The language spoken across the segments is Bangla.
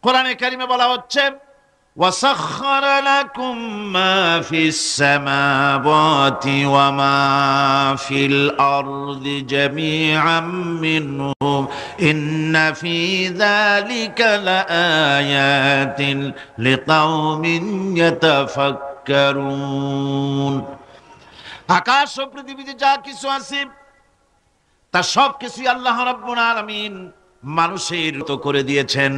কোরআনে কারিমে বলা হচ্ছে وَسَخَّرَ لَكُم مَّا فِي السَّمَاوَاتِ وَمَا فِي الْأَرْضِ جَمِيعًا مِّنْهُ إِنَّ فِي ذَلِكَ لَآيَاتٍ لِقَوْمٍ يَتَفَكَّرُونَ। আকাশ ও পৃথিবীতে যা কিছু আছে তা সব কিছুই আল্লাহ রাব্বুল আলামিন মানুষের তো করে দিয়েছেন।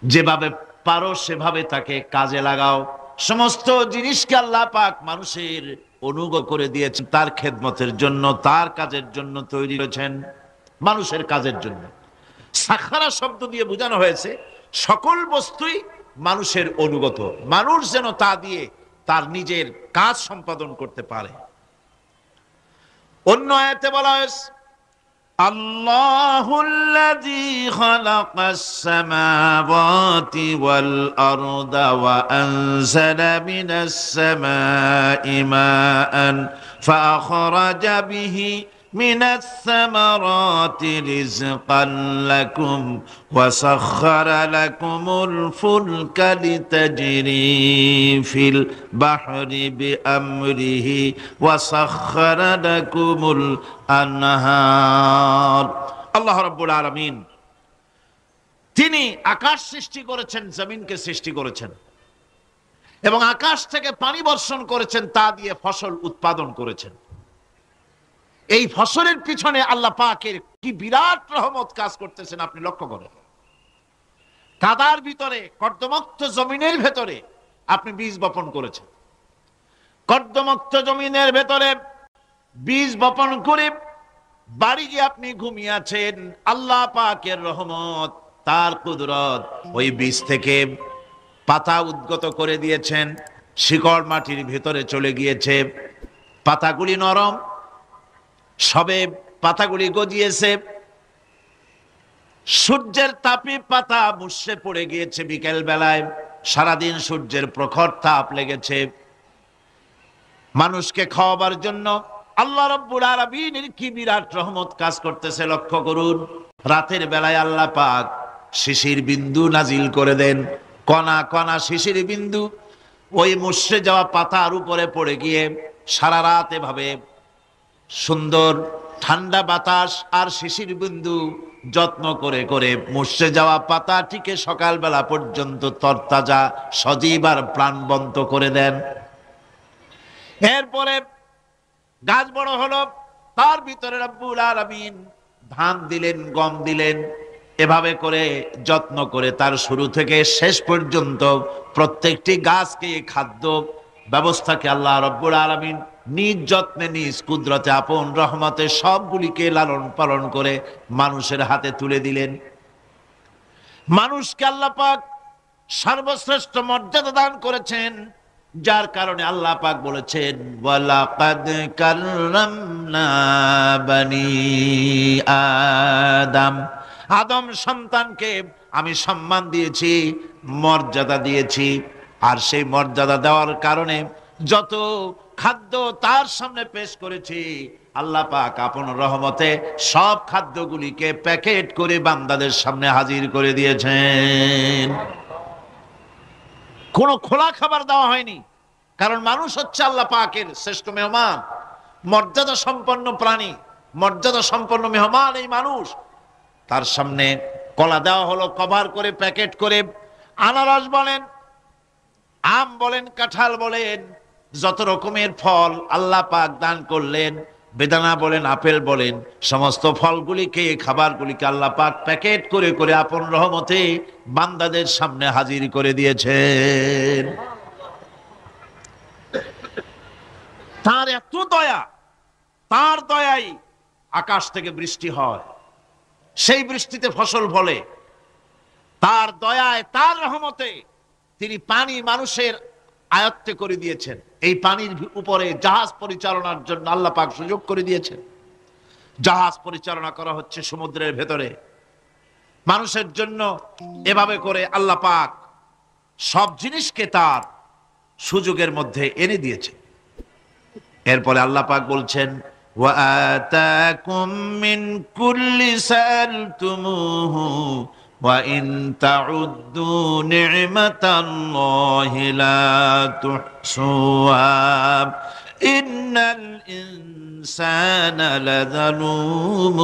যেভাবে পারো সেভাবে তাকে কাজে লাগাও। সমস্ত জিনিসকে আল্লাহ পাক মানুষের অনুগ্রহ করে দিয়েছেন, তার খেদমতের জন্য, তার কাজের জন্য তৈরি করেছেন, মানুষের কাজের জন্য। সাখারা শব্দ দিয়ে বোঝানো হয়েছে সকল বস্তুই মানুষের অনুগত, মানুষ যেন তা দিয়ে তার নিজের কাজ সম্পাদন করতে পারে। অন্য আয়াতে বলা হয়েছে আল্লাহুল্লাযী খালাকাস সামাওয়াতি ওয়াল আরদা ওয়া আনজালা মিনাস সামাই মাআন ফাআখরাজা বিহি মিনাস সামারাতি রিজকান লাকুম ওয়া সাখখারা লাকুমুল ফুলকা লিতাজরি ফিল বাহরি বিআমরিহি ওয়া সাখখারা লাকুমুল আনহার। আল্লাহ রাব্বুল আলামিন তিনি আকাশ সৃষ্টি করেছেন, জমিনকে সৃষ্টি করেছেন এবং আকাশ থেকে পানি বর্ষণ করেছেন, তা দিয়ে ফসল উৎপাদন করেছেন। এই ফসলের পিছনে আল্লাহ পাকের কি বিরাট রহমত কাজ করতেছেন আপনি লক্ষ্য করেন। কাদার ভিতরে, কর্দমাক্ত জমিনের ভেতরে আপনি বীজ বপন করেছেন। কর্দমাক্ত জমিনের ভেতরে বীজ বপন করে বাড়ি গিয়ে আপনি ঘুমিয়ে আছেন। আল্লাহ পাকের রহমত, তার কুদরত, ওই বীজ থেকে পাতা উদ্গত করে দিয়েছেন, শিকড় মাটির ভেতরে চলে গিয়েছে, পাতাগুলি নরম, সবে পাতাগুলি গজিয়েছে, সূর্যের তাপে পাতা মুষড়ে পড়ে গিয়েছে বিকেল বেলায়, সারাদিন সূর্যের প্রখর তাপ লেগেছে। মানুষকে খাওয়াবার জন্য আল্লাহ রাব্বুল আলামিনের কি বিরাট রহমত কাজ করতেছে লক্ষ্য করুন। রাতের বেলায় আল্লাহ পাক শিশির বিন্দু নাজিল করে দেন, কণা কণা শিশির বিন্দু ওই মুষড়ে যাওয়া পাতার উপরে পড়ে গিয়ে সারা রাত এভাবে সুন্দর ঠান্ডা বাতাস আর শিশির বিন্দু যত্ন করে করে মুষড়ে যাওয়া পাতাটিকে সকালবেলা পর্যন্ত তরতাজা, সজীব আর প্রাণবন্ত করে দেন। এরপরে গাছ বড় হলো, তার ভিতরে রব্বুল আলামিন ধান দিলেন, গম দিলেন, এভাবে করে যত্ন করে তার শুরু থেকে শেষ পর্যন্ত প্রত্যেকটি গাছকে খাদ্য ব্যবস্থাকে আল্লাহ রব্বুল আলামিন নিজ যত্নে, নিজ কুদরতে, আপন রহমতে সবগুলিকে লালন পালন করে মানুষের হাতে তুলে দিলেন। মানুষকে আল্লাহ পাক সর্বশ্রেষ্ঠ মর্যাদা দান করেছেন, যার কারণে আল্লাহ পাক বলেছেন ওয়ালাকাদ কাররামনা বানি আদম, আদম সন্তানকে আমি সম্মান দিয়েছি, মর্যাদা দিয়েছি। আর সেই মর্যাদা দেওয়ার কারণে যত খাদ্য তার সামনে পেশ করেছি, আল্লাহ পাক আপন রহমতে সব খাদ্যগুলিকে প্যাকেট করে বান্দাদের সামনে হাজির করে দিয়েছেন। কোনো খোলা খাবার দেওয়া হয়নি, কারণ মানুষ হচ্ছে আল্লাহ পাকের শ্রেষ্ঠ মেহমান, মর্যাদা সম্পন্ন প্রাণী, মর্যাদা সম্পন্ন মেহমান এই মানুষ। তার সামনে কলা দেওয়া হলো কভার করে, প্যাকেট করে। আনারস বলেন, আম বলেন, কাঁঠাল বলেন, যত রকমের ফল আল্লাহ পাক দান করলেন, বেদানা বলেন, আপেল বলেন, সমস্ত ফলগুলিকে, খাবারগুলিকে আল্লাহ পাক প্যাকেট করে করে আপন রহমতে বান্দাদের সামনে হাজির করে দিয়েছেন। তার এত দয়া, তার দয়াই আকাশ থেকে বৃষ্টি হয়, সেই বৃষ্টিতে ফসল ফলে। তার দয়ায়, তার রহমতে তিনি পানি মানুষের আয়ত্তে করে দিয়েছেন। এই পানির উপরে জাহাজ পরিচালনার জন্য আল্লাহ পাক সুযোগ করে দিয়েছেন। জাহাজ পরিচালনা করা হচ্ছে সমুদ্রের ভেতরে মানুষের জন্য। এভাবে করে আল্লাহ পাক সব জিনিসকে তার সুযোগের মধ্যে এনে দিয়েছে। এরপরে আল্লাহ পাক বলছেন ওয়া আতাকুম মিন কুল্লি সালতুমুহু وَإِن تَعُدُّوا نِعْمَةَ اللَّهِ لَا تُحْصُوهَا إِنَّ الْإِنسَانَ لَظَلُومٌ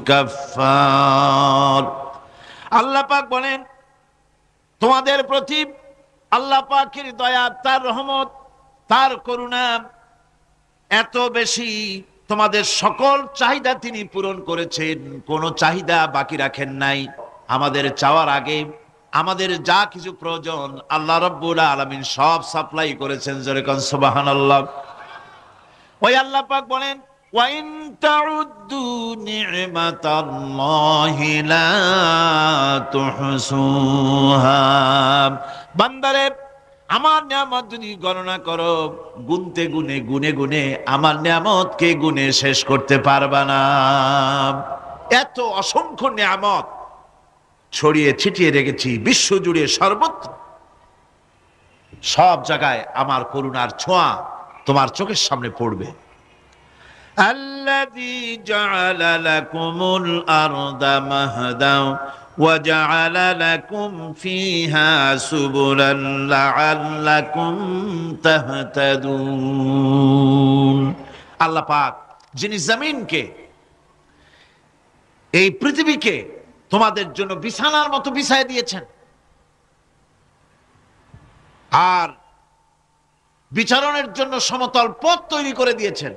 كَفَّارٌ। আল্লাহ পাক বলেন, তোমাদের প্রতি আল্লাহ পাকের দয়া, তার রহমত, তার করুণা এত বেশি, তোমাদের সকল চাহিদা তিনি পূরণ করেছেন, কোনো চাহিদা বাকি রাখেন নাই। আমাদের চাওয়ার আগে আমাদের যা কিছু প্রয়োজন আল্লাহ রাব্বুল আলামিন সব সাপ্লাই করেছেন। জোরে কোন সুবহানাল্লাহ। ওই আল্লাহ পাক বলেন, ওয়া ইন তাউদ্দু নি'মাতাল্লাহি লা তুহসুহা। বান্দারে, আমার নিয়ামত যদি গণনা করো, গুনতে গুনে গুনে গুনে আমার নিয়ামতকে গুনে শেষ করতে পারবা না। এত অসংখ্য নিয়ামত ছড়িয়ে ছিটিয়ে রেখেছি বিশ্ব জুড়ে, সর্বত্র সব জায়গায় আমার করুণার ছোঁয়া তোমার চোখের সামনে পড়বে। আল্লাযী জাআলা লাকুমুল আরদা মাহদাও ওয়া জাআলা লাকুম ফীহা সুবুলান লাআল্লাকুম তাহতাদুন। আল্লাহ পাক যিনি জমিনকে, এই পৃথিবীকে তোমাদের জন্য বিছানার মতো বিছায় দিয়েছেন, আর বিচারণের জন্য সমতল পথ তৈরি করে দিয়েছেন।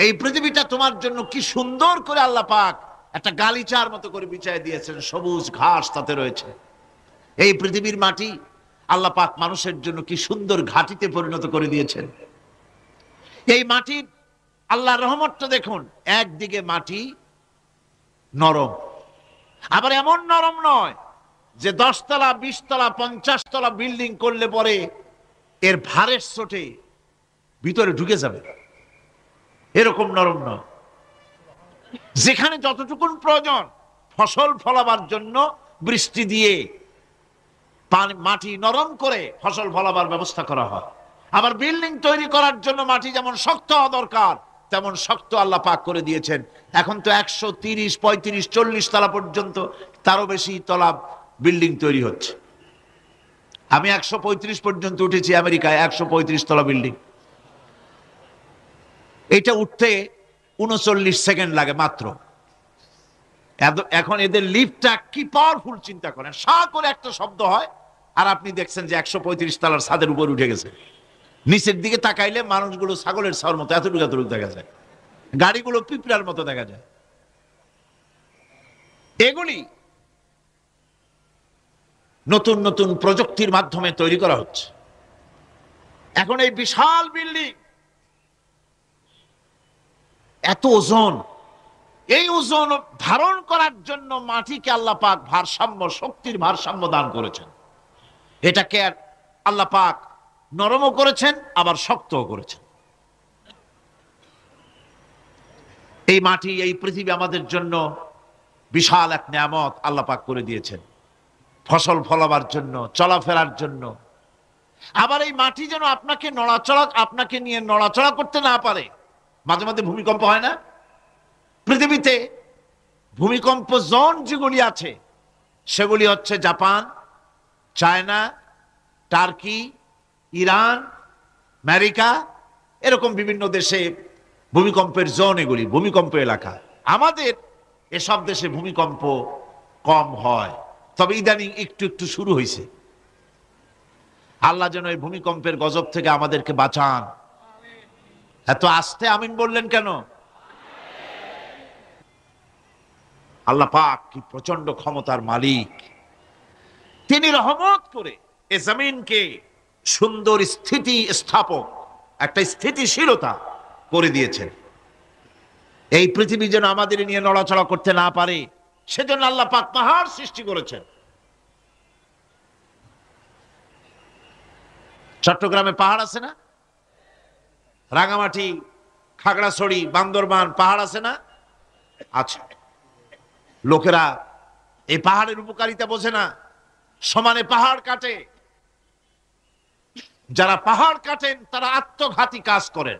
এই পৃথিবীটা তোমার জন্য কি সুন্দর করে আল্লাহ পাক একটা গালিচার মতো করে বিছায় দিয়েছেন, সবুজ ঘাস তাতে রয়েছে। এই পৃথিবীর মাটি আল্লাহ পাক মানুষের জন্য কি সুন্দর ঘাটিতে পরিণত করে দিয়েছেন। এই মাটির আল্লাহর রহমতটা দেখুন, একদিকে মাটি নরম, আবার এমন নরম নয় যে 10 তলা 20 তলা 50 তলা বিল্ডিং করলে পরে এর ভারের চোটে ভিতরে ঢুকে যাবে, এরকম নরম নয়। যেখানে যতটুকুন প্রয়োজন ফসল ফলাবার জন্য বৃষ্টি দিয়ে মাটি নরম করে ফসল ফলাবার ব্যবস্থা করা হয়। আবার বিল্ডিং তৈরি করার জন্য মাটি যেমন শক্ত হওয়া দরকার তেমন শক্ত আল্লাহ পাক করে দিয়েছেন। এখন তো 130, 35, 40 তলা পর্যন্ত, তারও বেশি তলা বিল্ডিং তৈরি হচ্ছে। আমি 135 পর্যন্ত উঠেছি আমেরিকায়, 135 তলা বিল্ডিং। এটা উঠতে 39 সেকেন্ড লাগে মাত্র। এখন এদের লিফটটা কি পাওয়ারফুল চিন্তা করেন, সা করে একটা শব্দ হয় আর আপনি দেখছেন যে 135 তলার ছাদের উপর উঠে গেছে। নিচের দিকে তাকাইলে মানুষগুলো ছাগলের ছাওয়ার মতো এতটুকু এতটুকু দেখা যায়, গাড়িগুলো পিঁপড়ার মতো দেখা যায়। এগুলি নতুন নতুন প্রযুক্তির মাধ্যমে তৈরি করা হচ্ছে। এখন এই বিশাল বিল্ডিং, এত ওজন, এই ওজন ধারণ করার জন্য মাটিকে আল্লাহ পাক ভারসাম্য, শক্তির ভারসাম্য দান করেছেন। এটাকে আল্লাহ পাক নরমও করেছেন আবার শক্তও করেছেন। এই মাটি, এই পৃথিবী আমাদের জন্য বিশাল এক নিয়ামত আল্লাহ পাক করে দিয়েছেন, ফসল ফলাবার জন্য, চলাফেরার জন্য। আবার এই মাটি যেন আপনাকে নিয়ে নড়াচড়া করতে না পারে। মাঝে মাঝে ভূমিকম্প হয় না? পৃথিবীতে ভূমিকম্প জোন যেগুলি আছে সেগুলি হচ্ছে Japan, China, turkey, Iran, America, এরকম বিভিন্ন দেশে ভূমিকম্পের জোন, এগুলি ভূমিকম্প এলাকা। আমাদের এসব দেশে ভূমিকম্প কম হয়, তবে ইদানিং একটু একটু শুরু হয়েছে। আল্লাহ যেন এই ভূমিকম্পের গজব থেকে আমাদেরকে বাঁচান। এত আস্তে আমিন বললেন কেন? আল্লাহ পাক কি প্রচন্ড ক্ষমতার মালিক। তিনি রহমত করে এ জমিনকে সুন্দর স্থিতি স্থাপক, একটা স্থিতিশীলতা করে দিয়েছেন। এই পৃথিবী যেন আমাদের নিয়ে নড়াচড়া করতে না পারে সেজন্য আল্লাহ পাক পাহাড় সৃষ্টি করেছেন। চট্টগ্রামে পাহাড় আছে না? রাঙামাটি, খাগড়াছড়ি, বান্দরবান পাহাড় আছে না? আছে। লোকেরা এই পাহাড়ের উপকারিতা বোঝে না, সমানে পাহাড় কাটে। যারা পাহাড় কাটেন তারা আত্মঘাতী কাজ করেন,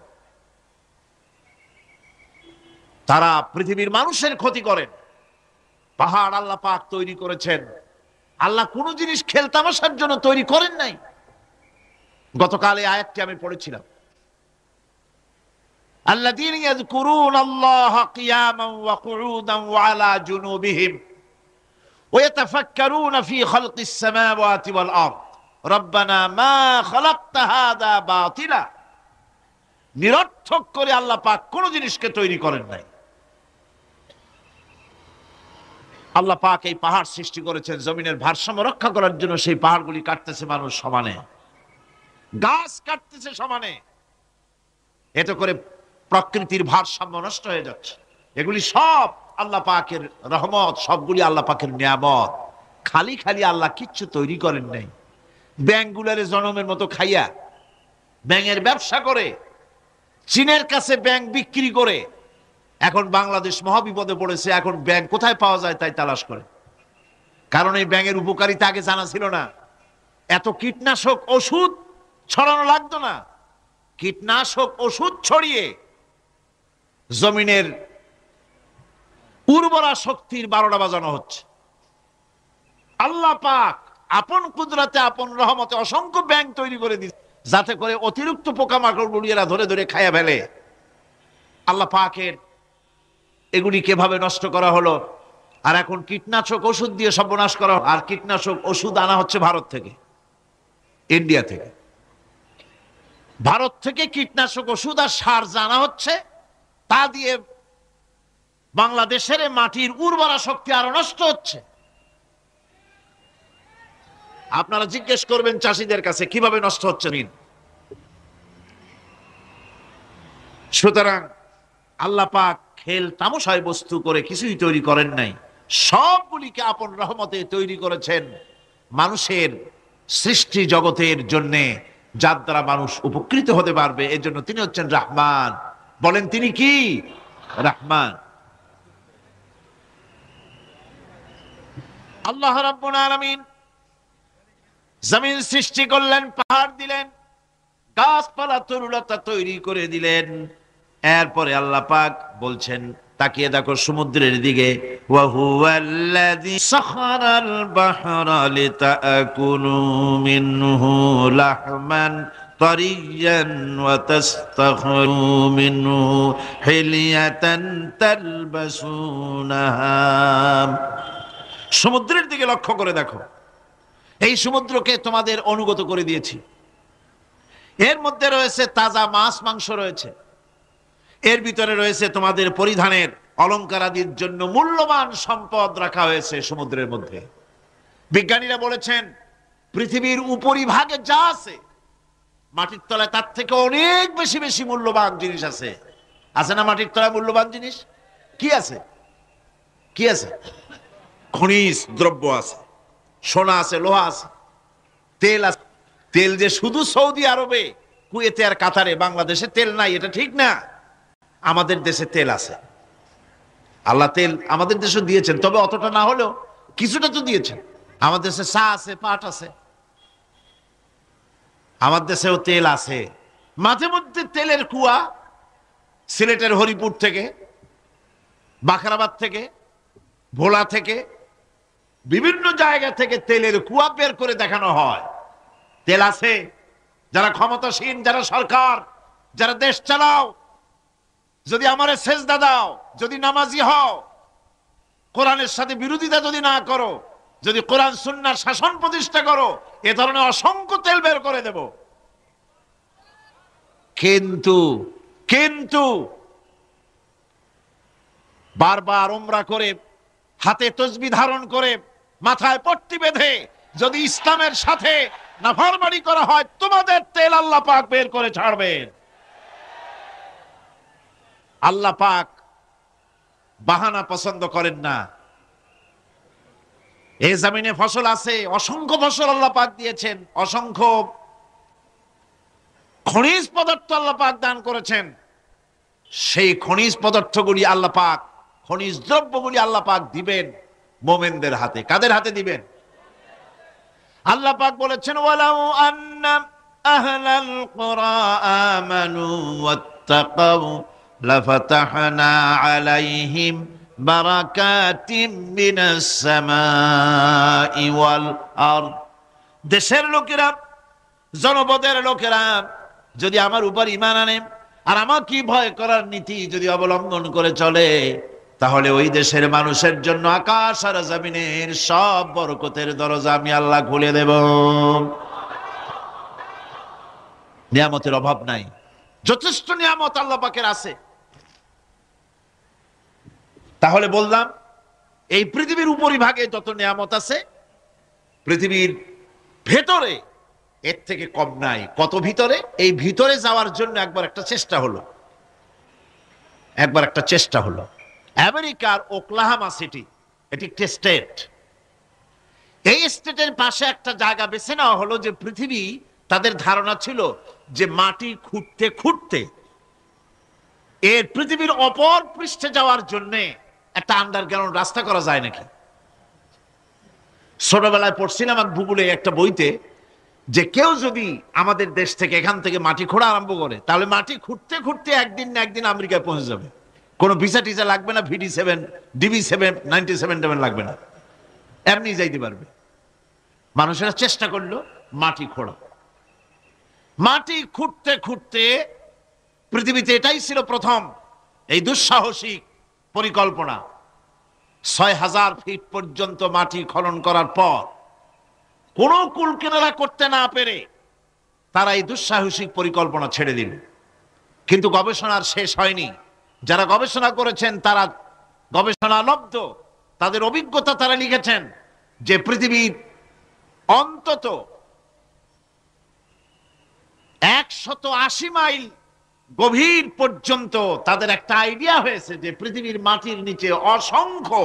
তারা পৃথিবীর মানুষের ক্ষতি করেন। পাহাড় আল্লাহ পাক তৈরি করেছেন আল্লাহ কোন জিনিস খেলতামাশার জন্য তৈরি করেন নাই। গতকাল এই আয়াতটি আমি পড়েছিলাম, আল্লাযীনা ইয়াযকুরুনাল্লাহা কিয়ামান ওয়া কুউদান ওয়া আলা জুনুবিহিম ওয়া ইয়াতাফাক্কারুনা ফী খালকিস সামাওয়াতি ওয়াল আরদ রব্বানা মা খালাকতা হাযা বাতিলা। নিরর্থক করে আল্লাহ পাক কোন জিনিসকে তৈরি করেন নাই। আল্লাহ পাক এই পাহাড় সৃষ্টি করেছেন জমিনের ভারসাম্য রক্ষা করার জন্য। সেই পাহাড়গুলি কাটতেছে মানুষ সমানে, গাছ কাটতেছে সমানে, এতে করে প্রকৃতির ভারসাম্য নষ্ট হয়ে যাচ্ছে। এগুলি সব আল্লাহ পাকের রহমত, সবগুলি আল্লাহ পাকের নিয়ামত। খালি খালি আল্লাহ কিচ্ছু তৈরি করেন নাই। ব্যাংকগুলারে জনমের মতো খাইয়া ব্যাঙের ব্যবসা করে, চীনের কাছে ব্যাংক বিক্রি করে এখন বাংলাদেশ মহাবিপদে পড়েছে। এখন ব্যাংক কোথায় পাওয়া যায় তাই তালাশ করে, কারণ এই ব্যাংকের উপকারিতা আগে জানা ছিল না। এত কীটনাশক ওষুধ ছড়ানো লাগতো না। কীটনাশক ওষুধ ছড়িয়ে জমিনের উর্বরা শক্তির 12টা বাজানো হচ্ছে। আল্লাহ পাক আপন কুদরতে আপন রহমতে অসংখ্য ব্যাংক তৈরি করে দিচ্ছে, যাতে করে অতিরিক্ত পোকামাকড় গুলিয়েরা ধরে ধরে খাইয়া ফেলে। আল্লাহ পাকের এগুলি কিভাবে নষ্ট করা হলো। আর এখন কীটনাশক ওষুধ দিয়ে সর্বনাশ করা। আর কীটনাশক ওষুধ আনা হচ্ছে ভারত থেকে, ইন্ডিয়া থেকে। ভারত থেকে কীটনাশক ওষুধ আর সার জানা হচ্ছে, তা দিয়ে বাংলাদেশের মাটির উর্বরা শক্তি আরো নষ্ট হচ্ছে। আপনারা জিজ্ঞেস করবেন চাষীদের কাছে কিভাবে নষ্ট হচ্ছে। সুতরাং আল্লাহ পাক খেল তামাশায় বস্তু করে কিছুই তৈরি করেন নাই, সবগুলিকে আপন রহমতে তৈরি করেছেন মানুষের সৃষ্টি জগতের জন্য, যার দ্বারা মানুষ উপকৃত হতে পারবে। এর জন্য তিনি হচ্ছেন রহমান। বলেন তিনি কি? রহমান। আল্লাহ রাব্বুল আলামিন জমিন সৃষ্টি করলেন, পাহাড় দিলেন, গাছপালা তরুলতা তৈরি করে দিলেন। এরপরে আল্লাহ পাক বলছেন, তাকিয়ে দেখো সমুদ্রের দিকে, ওয়া হুয়াল্লাযী সাখারাল বাহরা লিতাকুলু মিনহু লাহমান তারিয়ান ওয়া তাস্তাখরু মিনহু হিলিয়াতান তালবাসুনাহা। সমুদ্রের দিকে লক্ষ্য করে দেখো, এই সমুদ্রকে তোমাদের অনুগত করে দিয়েছি। এর মধ্যে রয়েছে তাজা মাছ মাংস রয়েছে, এর ভিতরে রয়েছে তোমাদের পরিধানের অলংকার আদির জন্য মূল্যবান সম্পদ রাখা হয়েছে সমুদ্রের মধ্যে। বিজ্ঞানীরা বলেছেন পৃথিবীর উপরিভাগে যা আছে মাটির তলায় তার থেকে অনেক বেশি বেশি মূল্যবান জিনিস আছে। আছে না মাটির তলায় মূল্যবান জিনিস? কি আছে? কি আছে? খনিজ দ্রব্য আছে, সোনা আছে, লোহা আছে, তেল আছে। তেল যে শুধু সৌদি আরবে, কুয়েতে আর কাতারে, বাংলাদেশে তেল নাই এটা ঠিক না। আমাদের দেশে তেল আছে। আল্লাহ তেল আমাদের দেশে দিয়েছেন, তবে অতটা না হলেও কিছুটা তো দিয়েছেন। আমাদের দেশে চা আছে, পাট আছে, আমার দেশেও তেল আছে। মাঝে মধ্যে তেলের কুয়া সিলেটের হরিপুর থেকে, বাখরাবাদ থেকে, ভোলা থেকে, বিভিন্ন জায়গা থেকে তেলের কুয়া বের করে দেখানো হয়। তেল আছে। যারা ক্ষমতাসীন, যারা সরকার, যারা দেশ চালাও, যদি আমারে সেজদা দাও, যদি নামাজি হও, কোরআনের সাথে বিরোধিতা যদি না করো, যদি কোরআন সুন্নাহর শাসন প্রতিষ্ঠা করো, এ ধরনের অসংখ্য তেল বের করে দেব। কিন্তু কিন্তু বারবার উমরা করে, হাতে তসবিহ ধারণ করে, মাথায় পট্টি বেঁধে যদি ইসলামের সাথে নাফরমানি করা হয়, তোমাদের তেল আল্লাহ পাক বের করে ছাড়বেন। আল্লাহ পাক বাহানা পছন্দ করেন না। এই জমিনে ফসল আছে, অসংখ্য ফসল আল্লাহ পাক দিয়েছেন, অসংখ্য খনিজ পদার্থ আল্লাহ পাক দান করেছেন। সেই খনিজ পদার্থগুলি আল্লাহ পাক, খনিজ দ্রব্যগুলি আল্লাহ পাক দিবেন মুমিনদের হাতে। কাদের হাতে দিবেন? আল্লাহ পাক বলেছেন, ওয়ালাউ আন্না আহলাল কুরা আমানু ওয়াত্তাকাউ লাফাতাহনা আলাইহিম বারাকাতিম মিনাস সামাই ওয়াল আরদ। দেশের লোকেরা, জনপদের লোকেরা যদি আমার উপর ঈমান আনে আর আমার কি ভয় করার নীতি যদি অবলম্বন করে চলে, তাহলে ওই দেশের মানুষের জন্য আকাশ আর জমিনের সব বরকতের দরজা আমি আল্লাহ খুলে দেব। নিয়ামতের অভাব নাই, যথেষ্ট নিয়ামত আল্লাহ পাকের আছে। তাহলে বললাম, এই পৃথিবীর উপরিভাগে যত নিয়ামত আছে, পৃথিবীর ভেতরে এর থেকে কম নাই। কত ভিতরে? এই ভিতরে যাওয়ার জন্য একবার একটা চেষ্টা হলো। আমেরিকার ওকলাহামা সিটি, এটি একটি স্টেট। এই স্টেটের পাশে একটা জায়গা বেছে নেওয়া হলো, যে পৃথিবী, তাদের ধারণা ছিল যে মাটি খুঁড়তে খুঁড়তে এর পৃথিবীর অপর পৃষ্ঠে যাওয়ার জন্য একটা আন্ডারগ্রাউন্ড রাস্তা করা যায় নাকি। ছোটবেলায় পড়ছিলাম এক ভূগোলে একটা বইতে, যে কেউ যদি আমাদের দেশ থেকে এখান থেকে মাটি খোঁড়া আরম্ভ করে, তাহলে মাটি খুঁড়তে খুঁড়তে একদিন না একদিন আমেরিকায় পৌঁছে যাবে। কোনো ভিসা টিসা লাগবে না, VD7 DB7 97 লাগবে না, এমনি যাইতে পারবে। মানুষেরা চেষ্টা করলো মাটি খোঁড়া। মাটি খুঁড়তে খুঁড়তে পৃথিবীতে এটাই ছিল প্রথম এই দুঃসাহসিক পরিকল্পনা। ৬,০০০ ফিট পর্যন্ত মাটি খনন করার পর কোনো কুল কিনারা করতে না পেরে তারা এই দুঃসাহসিক পরিকল্পনা ছেড়ে দিল। কিন্তু গবেষণার শেষ হয়নি। যারা গবেষণা করেছেন তারা গবেষণালব্ধ, তাদের অভিজ্ঞতা তারা লিখেছেন যে পৃথিবীর অন্তত ১৮০ মাইল গভীর পর্যন্ত তাদের একটা আইডিয়া হয়েছে যে পৃথিবীর মাটির নিচে অসংখ্য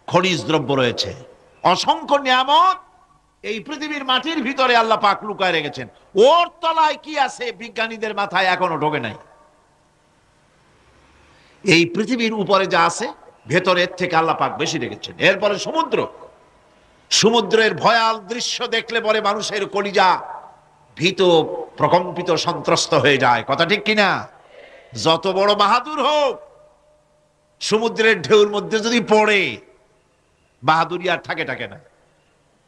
খনিজ দ্রব্য রয়েছে, অসংখ্য নিয়ামত এই পৃথিবীর মাটির ভিতরে আল্লাহ পাক লুকায় রেখেছেন। ওর তলায় কি আছে বিজ্ঞানীদের মাথায় এখনো ঢোকে নাই। এই পৃথিবীর উপরে যা আছে ভেতরের থেকে আল্লাহ পাক বেশি রেখেছেন। এরপরে সমুদ্রের ভয়াল দৃশ্য দেখলে পরে মানুষের কলিজা ভীত, প্রকম্পিত, সন্ত্রস্ত হয়ে যায়। কথা ঠিক কিনা? যত বড় বাহাদুর হোক, সমুদ্রের ঢেউর মধ্যে যদি পড়ে, বাহাদুরি আর থাকে না।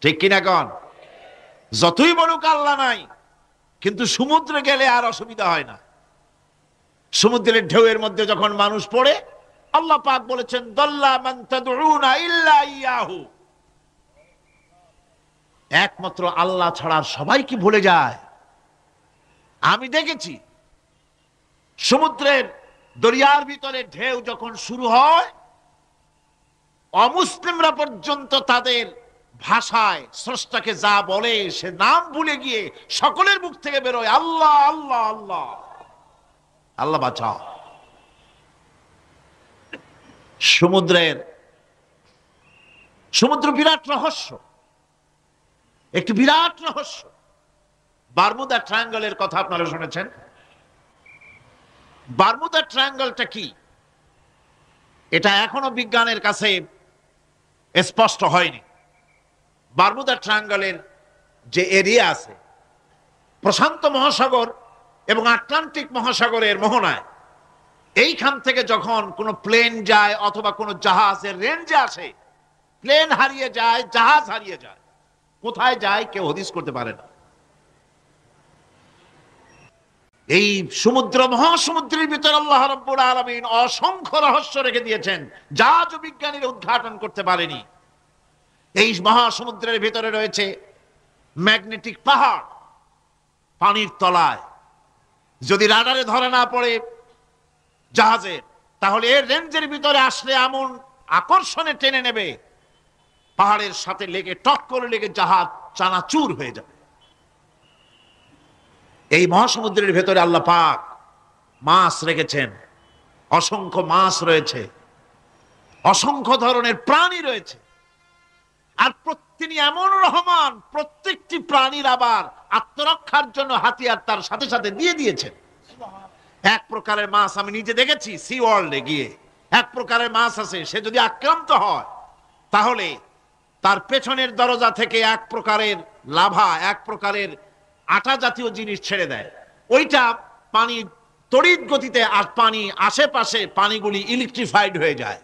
ঠিক কিনা কন? যতই বড়ুক আল্লাহ নাই, কিন্তু সমুদ্রে গেলে আর অসুবিধা হয় না। সমুদ্রের ঢেউয়ের মধ্যে যখন মানুষ পড়ে, আল্লাহ পাক বলেছেন, দাল্লা মান তাদউনা ইল্লা ইয়াহু, একমাত্র আল্লাহ ছাড়া সবাই কি ভুলে যায়। আমি দেখেছি সমুদ্রের দরিয়ার ভিতরে ঢেউ যখন শুরু হয়, অমুসলিমরা পর্যন্ত তাদের ভাষায় স্রষ্টাকে যা বলে সে নাম ভুলে গিয়ে সকলের মুখ থেকে বেরোয় আল্লাহ আল্লাহ আল্লাহ, আল্লাহ বাঁচাও। সমুদ্র বিরাট রহস্য, একটি বিরাট রহস্য। বারমুদা ট্রায়াঙ্গলের কথা আপনারা শুনেছেন। বারমুদা ট্রায়াঙ্গলটা কি, এটা এখনো বিজ্ঞানের কাছে স্পষ্ট হয়নি। বারমুদা ট্রায়াঙ্গলের যে এরিয়া আছে, প্রশান্ত মহাসাগর এবং আটলান্টিক মহাসাগরের মোহনায়, এইখান থেকে যখন কোনো প্লেন যায় অথবা কোনো জাহাজের রেঞ্জে আসে, প্লেন হারিয়ে যায়, জাহাজ হারিয়ে যায়, কোথায় যায় কেউ হদিস করতে পারে না। এই মহাসমুদ্রের ভিতরে আল্লাহ রাব্বুল আলামিন অসংখ্য রহস্য রেখে দিয়েছেন, যা আজও বিজ্ঞানীরা উদ্ঘাটন করতে পারেনি। এই মহাসমুদ্রের ভিতরে রয়েছে ম্যাগনেটিক পাহাড় পানির তলায়। যদি রাডারে ধরা না পড়ে জাহাজের, তাহলে এর রেঞ্জের ভিতরে আসলে এমন আকর্ষণে টেনে নেবে, পাহাড়ের সাথে লেগে টক করে লেগে জাহাজ চানাচুর হয়ে যাবে। এই মহাসমুদ্রের ভেতরে আল্লাহ পাক মাছ রেখেছেন, অসংখ্য মাছ রয়েছে, অসংখ্য ধরনের প্রাণী রয়েছে। আর তিনি এমন রহমান, প্রত্যেকটি প্রাণীর আবার আত্মরক্ষার জন্য হাতিয়ার তার সাথে সাথে দিয়ে দিয়েছেন। এক প্রকারের মাছ আমি নিজে দেখেছি সি ওয়ার্ল্ডে গিয়ে, এক প্রকারের মাছ আছে, সে যদি আক্রান্ত হয় তাহলে তার পেছনের দরজা থেকে এক প্রকারের লাভা, এক প্রকারের আটা জাতীয় জিনিস ছেড়ে দেয়। ওইটা পানি তড়িৎ গতিতে, আর পানি আশেপাশে পানিগুলি ইলেকট্রিফাইড হয়ে যায়।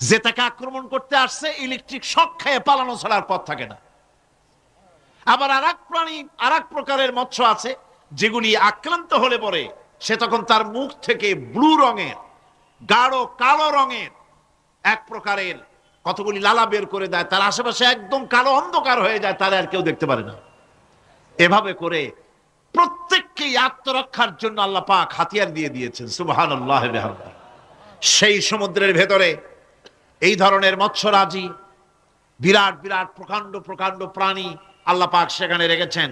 যে তাকে আক্রমণ করতে আসছে ইলেকট্রিক শক খেয়ে পালানো ছাড়ার পথ থাকে না। আবার আরেক প্রাণী, আরেক প্রকারের মৎস্য আছে যেগুলি আক্রান্ত হলে পরে সে তখন তার মুখ থেকে ব্লু রঙের, গাঢ় কালো রঙের এক প্রকারের কতগুলি লালা বের করে দেয়, তার আশেপাশে একদম কালো অন্ধকার হয়ে যায়, তারা আর কেউ দেখতে পারে না। এভাবে করে প্রত্যেককেই আত্মরক্ষার জন্য আল্লাহ পাক হাতিয়ার দিয়ে দিয়েছেন। সুবহানাল্লাহ বিহামদিহি। সেই সমুদ্রের ভেতরে এই ধরনের মৎস্যরাজি, বিরাট বিরাট প্রকাণ্ড প্রকাণ্ড প্রাণী আল্লাহ পাক সেখানে রেখেছেন।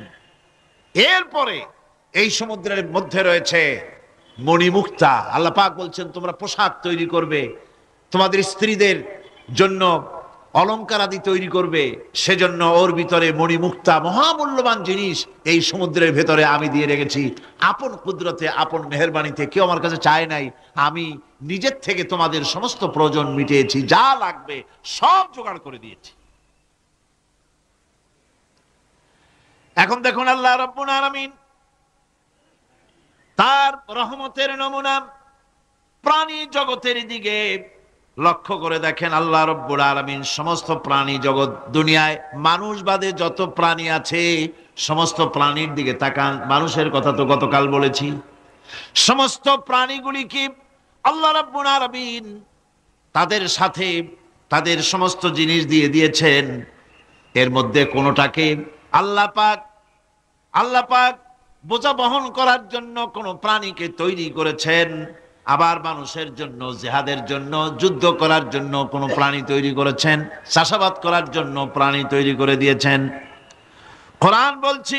এরপরে এই সমুদ্রের মধ্যে রয়েছে মণিমুক্তা। আল্লাহ পাক বলছেন তোমরা পোশাক তৈরি করবে, তোমাদের স্ত্রীদের জন্য অলংকার আদি তৈরি করবে, সেজন্য ওর ভিতরে মণিমুক্তা মহামূল্যবান জিনিস এই সমুদ্রের ভেতরে আমি দিয়ে রেখেছি। আপন কুদরতে, আপন মেহেরবানিতে, কেউ আমার কাছে চায় নাই, আমি নিজের থেকে তোমাদের সমস্ত প্রয়োজন মিটিয়েছি, যা লাগবে সব জোগাড় করে দিয়েছি। এখন দেখুন আল্লাহ রাব্বুল আলামিন তার রহমতের নমুনা প্রাণী জগতের দিকে লক্ষ্য করে দেখেন। আল্লাহ রাব্বুল আলামিন সমস্ত প্রাণী জগৎ, দুনিয়ায় মানুষ বাদে যত প্রাণী আছে সমস্ত প্রাণীর দিকে তাকান। মানুষের কথা তো গতকাল বলেছি। সমস্ত প্রাণীগুলিকে আল্লাহ রাব্বুল আলামিন তাদের সাথে তাদের সমস্ত জিনিস দিয়ে দিয়েছেন। এর মধ্যে কোনোটাকে আল্লাহ পাক বোঝা বহন করার জন্য কোন প্রাণীকে তৈরি করেছেন, আবার মানুষের জন্য, জিহাদের জন্য, যুদ্ধ করার জন্য কোন প্রাণী তৈরি করেছেন, চাষাবাদ করার জন্য প্রাণী তৈরি করে দিয়েছেন। কোরআন বলছি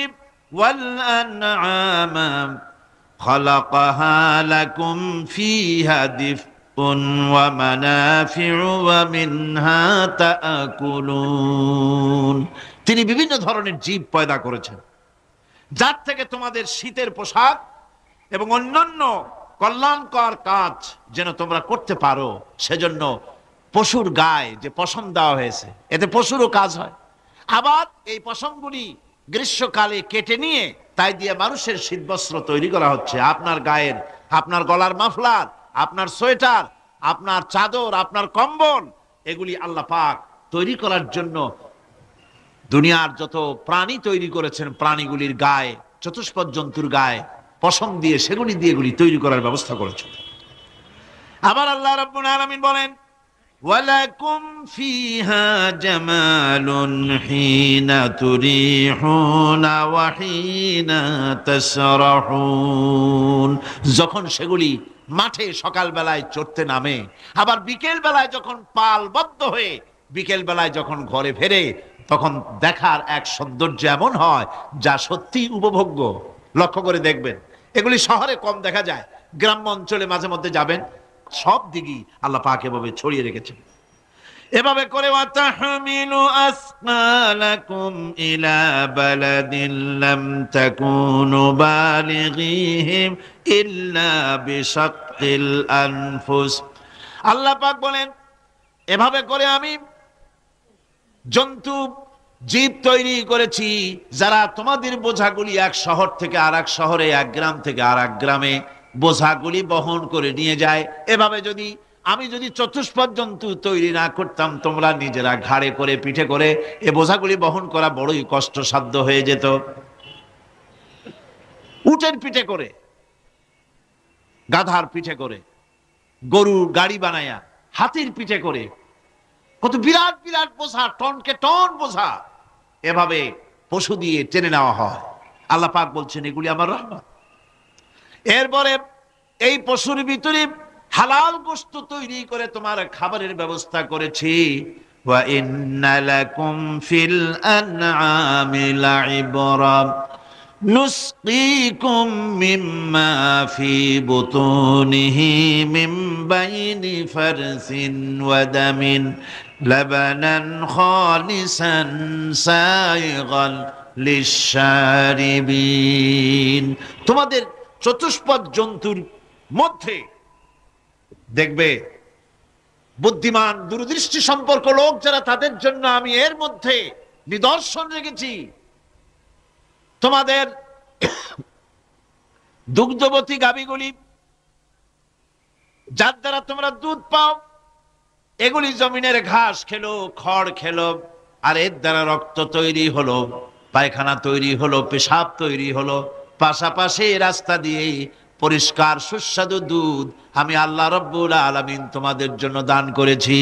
ওয়াল আনআমা খালাকাহা লাকুম ফিহা দিফউন ওয়া মানাফিউ ওয়া মিনহা তাআকুলুন। তিনি বিভিন্ন ধরনের জীব পয়দা করেছেন, যার থেকে তোমাদের শীতের পোশাক এবং অন্যান্য কল্যাণকর কাজ যেন তোমরা করতে পারো, সেজন্য পশুর গায়ে যে পশম দেওয়া হয়েছে, এতে পশুরও কাজ হয়। আবার এই পশমগুলি গ্রীষ্মকালে কেটে নিয়ে তাই দিয়ে মানুষের শীতবস্ত্র তৈরি করা হচ্ছে। আপনার গায়ের, আপনার গলার মাফলার, আপনার সোয়েটার, আপনার চাদর, আপনার কম্বল, এগুলি আল্লাহ পাক তৈরি করার জন্য দুনিয়ার যত প্রাণী তৈরি করেছেন, প্রাণীগুলির গায়ে, চতুষ্পদ জন্তুর গায়ে পশম দিয়ে, সেগুলি দিয়ে এগুলি তৈরি করার ব্যবস্থা করেছেন। আবার আল্লাহ রাব্বুল আলামিন বলেন ওয়ালাকুম ফিহা জামালুন হিনা তুরিহুনা ওয়া হিনা তাসরাহুন। যখন সেগুলি মাঠে সকাল বেলায় চড়তে নামে, আবার বিকেল বেলায় যখন পালবদ্ধ হয়ে বিকেল বেলায় যখন ঘরে ফেরে, তখন দেখার এক সৌন্দর্য এমন হয় যা সত্যি উপভোগ্য। লক্ষ্য করে দেখবেন, এগুলি শহরে কম দেখা যায়, গ্রাম্য অঞ্চলে মাঝে মধ্যে যাবেন, সব দিকেই আল্লাহ পাক এভাবে ছড়িয়ে রেখেছেন। এভাবে করে ওয়াতাহমিলু আসকালাকুম ইলা বালাদিন লাম তাকুনু বালিগিহিম ইল্লা বিশাক্কিল আনফুস। আল্লাহ পাক বলেন এভাবে করে আমি জন্তু জীব তৈরি করেছি যারা তোমাদের বোঝাগুলি এক শহর থেকে আর এক শহরে, এক গ্রাম থেকে আর এক গ্রামে বোঝাগুলি বহন করে নিয়ে যায়। এভাবে আমি যদি চতুষ্পদ জন্তু তৈরি না করতাম, তোমরা নিজেরা ঘাড়ে করে, পিঠে করে এ বোঝাগুলি বহন করা বড়ই কষ্টসাধ্য হয়ে যেত। উটের পিঠে করে, গাধার পিঠে করে, গরুর গাড়ি বানায়া, হাতির পিঠে করে, কত বিরাট বিরাট বোঝা, টনকে টন বোঝা এভাবে পশু দিয়ে টেনে নেওয়া হয়। আল্লাহ পাক বলছেন এগুলি আমার রহমত। এরপরে এই পশুর ভিতরে হালাল গোশত তৈরি করে তোমার খাবারের ব্যবস্থা করেছি। ওয়া ইন্না লাকুম ফিল আনআমি লাইবরা নুসকিকুম মিম্মা ফি বুতুনিহি মিন বাইনি ফারসিন ওয়া দামিন লাবানান খালিসান সাইগান লিশশারিবিন। তোমাদের চতুষ্পদ জন্তুর মধ্যে দেখবে বুদ্ধিমান, দূরদৃষ্টি সম্পর্ক লোক যারা, তাদের জন্য আমি এর মধ্যে নিদর্শন রেখেছি। তোমাদের দুগ্ধবতী গাভীগুলি, যার দ্বারা তোমরা দুধ পাও, এগুলি জমিনের ঘাস খেলো, খড় খেলো, আর এর দ্বারা রক্ত তৈরি হলো, পায়খানা তৈরি হলো, পেশাব তৈরি হলো, পাশাপাশি রাস্তা দিয়ে পরিষ্কার সুস্বাদু দুধ আমি আল্লাহ রাব্বুল আলামিন তোমাদের জন্য দান করেছি।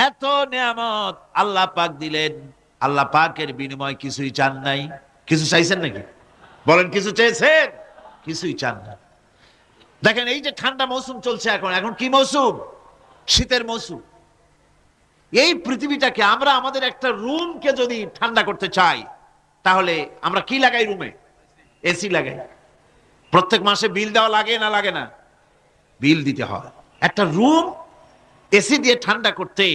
এত নিয়ামত আল্লাহ পাক দিলেন, আল্লাহ পাকের বিনিময় কিছুই চান নাই। কিছু চাইছেন নাকি? বলেন, কিছু চেয়েছেন? কিছুই চান না। দেখেন, এই যে ঠান্ডা মৌসুম চলছে, এখন কি মৌসুম? শীতের মৌসুম। এই পৃথিবীটাকে আমরা আমাদের একটা রুমকে যদি ঠান্ডা করতে চাই, তাহলে আমরা কি লাগাই? রুমে এসি লাগাই। প্রত্যেক মাসে বিল দেওয়া লাগে না লাগে না? বিল দিতে হয়। একটা রুম এসি দিয়ে ঠান্ডা করতে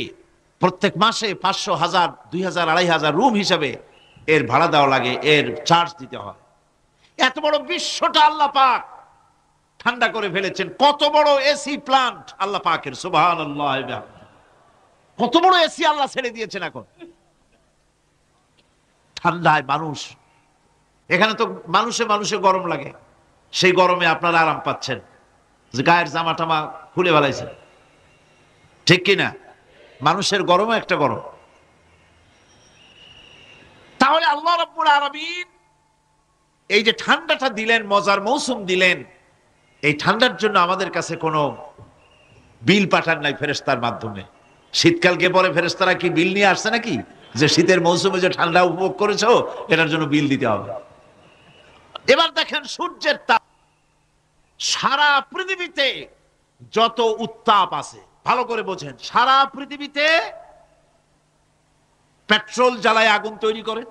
প্রত্যেক মাসে 500, 1000, 2000, 2500 রুম হিসাবে এর ভাড়া দেওয়া লাগে, এর চার্জ দিতে হয়। এত বড় বিশ্বটা আল্লাহ পাক ঠান্ডা করে ফেলেছেন। কত বড় এসি প্লান্ট আল্লাহ পাকের, সুবহানাল্লাহ। কত বড় এসি আল্লাহ ছেড়ে দিয়েছেন। এখন ঠান্ডায় মানুষ, এখানে তো মানুষে গরম লাগে, সেই গরমে আপনারা আরাম পাচ্ছেন, যে গায়ের জামা টামা খুলে ফেলাইছেন, ঠিক কিনা? মানুষের গরমও একটা গরম। তাহলে আল্লাহ রাব্বুল আলামিন এই যে ঠান্ডাটা দিলেন, মজার মৌসুম দিলেন, এই ঠান্ডার জন্য আমাদের কাছে কোনো বিল পাঠান নাই ফেরেশতার মাধ্যমে। শীতকালকে পরে ফেরেশতারা কি বিল নিয়ে আসছে নাকি, যে শীতের মৌসুমে যে ঠান্ডা উপভোগ করেছো এটার জন্য বিল দিতে হবে? এবার দেখেন সূর্যের তাপ। সারা পৃথিবীতে যত উত্তাপ আছে, ভালো করে বোঝেন, সারা পৃথিবীতে পেট্রোল জ্বালায় আগুন তৈরি করে,